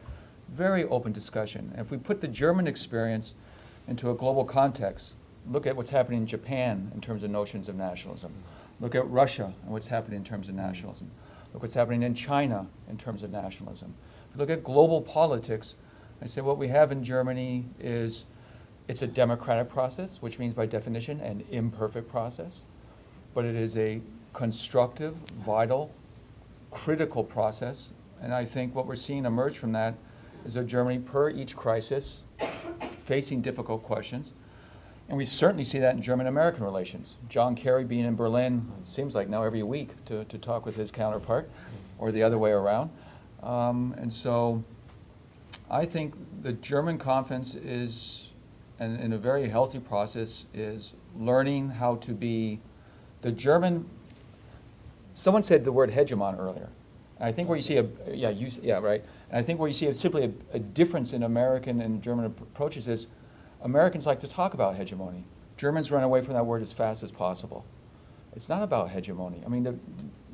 Very open discussion. And if we put the German experience into a global context, look at what's happening in Japan in terms of notions of nationalism. Look at Russia and what's happening in terms of nationalism. Look what's happening in China in terms of nationalism. If you look at global politics, I say what we have in Germany is it's a democratic process, which means by definition an imperfect process, but it is a constructive, vital, critical process. And I think what we're seeing emerge from that is a Germany per each crisis facing difficult questions. And we certainly see that in German-American relations. John Kerry being in Berlin, it seems like now every week to talk with his counterpart, or the other way around. And so I think the German conference is, and in a very healthy process, is learning how to be the German. Someone said the word hegemon earlier. I think where you see right. And I think where you see simply a difference in American and German approaches is Americans like to talk about hegemony. Germans run away from that word as fast as possible. It's not about hegemony. I mean,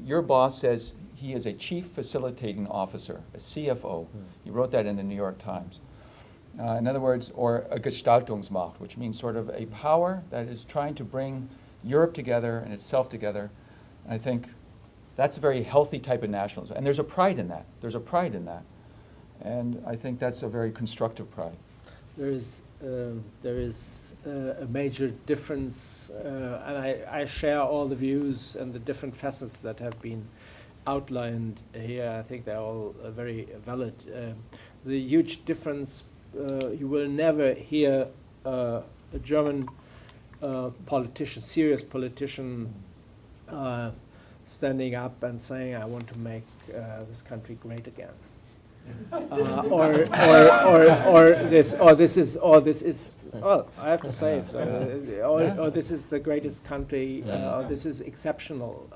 your boss says he is a chief facilitating officer, a CFO. He wrote that in the New York Times. In other words, or a Gestaltungsmacht, which means sort of a power that is trying to bring Europe together and itself together. And I think that's a very healthy type of nationalism. And there's a pride in that. There's a pride in that. And I think that's a very constructive pride. There is a major difference, and I share all the views and the different facets that have been outlined here. I think they're all very valid. The huge difference, you will never hear a German politician, serious politician, standing up and saying, "I want to make this country great again," this is. Well, I have to say it. Or this is the greatest country. Or this is exceptional.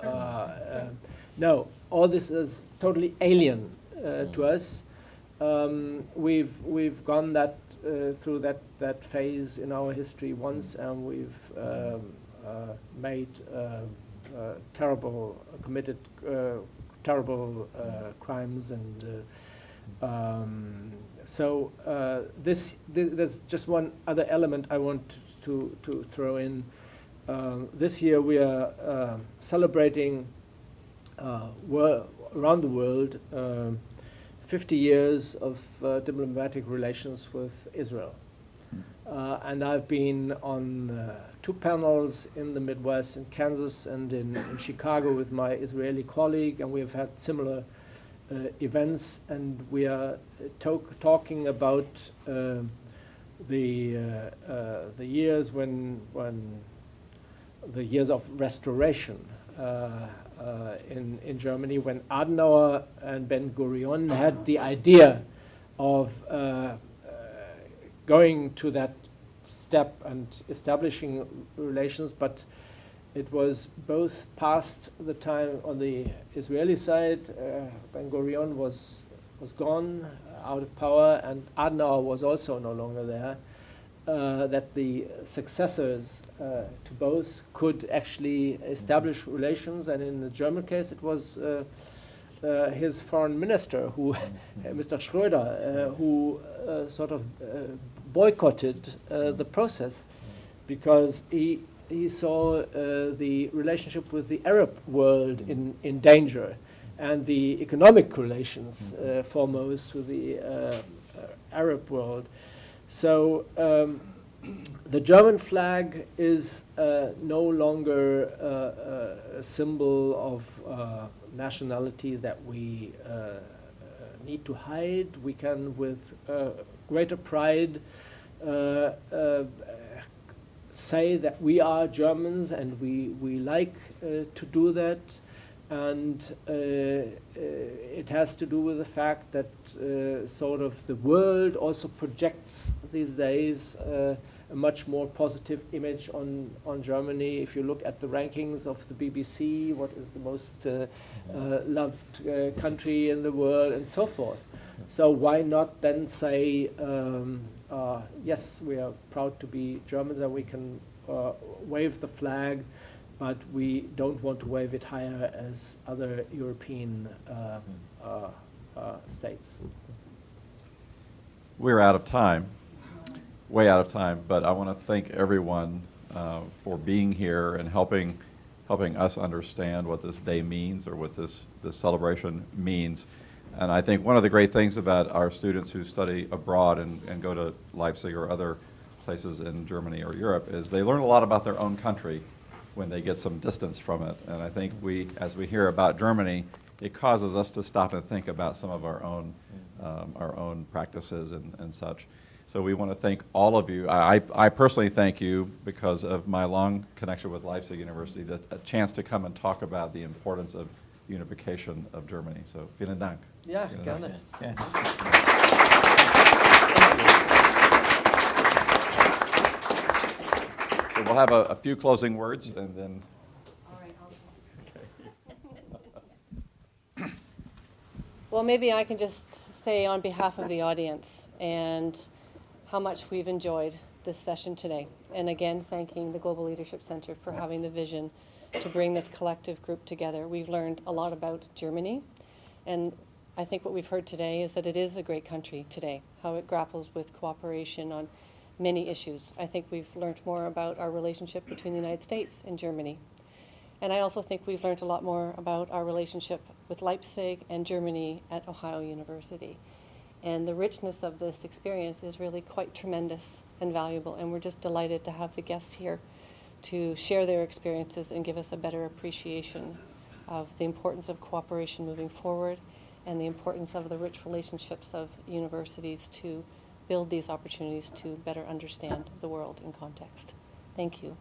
No, all this is totally alien to us. We've gone through that phase in our history once, and we've made committed terrible crimes, and so there's just one other element I want to throw in. This year we are celebrating around the world 50 years of diplomatic relations with Israel. And I've been on 2 panels in the Midwest, in Kansas and in Chicago with my Israeli colleague, and we have had similar events, and we are talking about the years when the years of restoration in Germany, when Adenauer and Ben-Gurion had the idea of going to that step and establishing relations, but it was both past the time on the Israeli side. Ben-Gurion was gone, out of power, and Adenauer was also no longer there. That the successors to both could actually establish relations, and in the German case, it was his foreign minister, who, Mr. Schröder, who sort of boycotted the process because he saw the relationship with the Arab world in danger, and the economic relations foremost with the Arab world. So the German flag is no longer a symbol of nationality that we need to hide. We can, with greater pride, say that we are Germans, and we like to do that. And it has to do with the fact that sort of the world also projects these days a much more positive image on Germany. If you look at the rankings of the BBC, what is the most loved country in the world, and so forth. So why not then say, yes, we are proud to be Germans and we can wave the flag, but we don't want to wave it higher as other European states. We're out of time, way out of time, but I want to thank everyone for being here and helping us understand what this day means, or what this celebration means. And I think one of the great things about our students who study abroad and go to Leipzig or other places in Germany or Europe is they learn a lot about their own country when they get some distance from it. And I think as we hear about Germany, it causes us to stop and think about some of our own practices and such. So we want to thank all of you. I personally thank you because of my long connection with Leipzig University, a chance to come and talk about the importance of unification of Germany. So vielen Dank. Yeah, Vielen gerne. Dank. So we'll have a few closing words and then. Well, maybe I can just say on behalf of the audience and how much we've enjoyed this session today. And again, thanking the Global Leadership Center for having the vision to bring this collective group together. We've learned a lot about Germany, and I think what we've heard today is that it is a great country today, how it grapples with cooperation on many issues. I think we've learned more about our relationship between the United States and Germany. And I also think we've learned a lot more about our relationship with Leipzig and Germany at Ohio University. And the richness of this experience is really quite tremendous and valuable, and we're just delighted to have the guests here to share their experiences and give us a better appreciation of the importance of cooperation moving forward and the importance of the rich relationships of universities to build these opportunities to better understand the world in context. Thank you.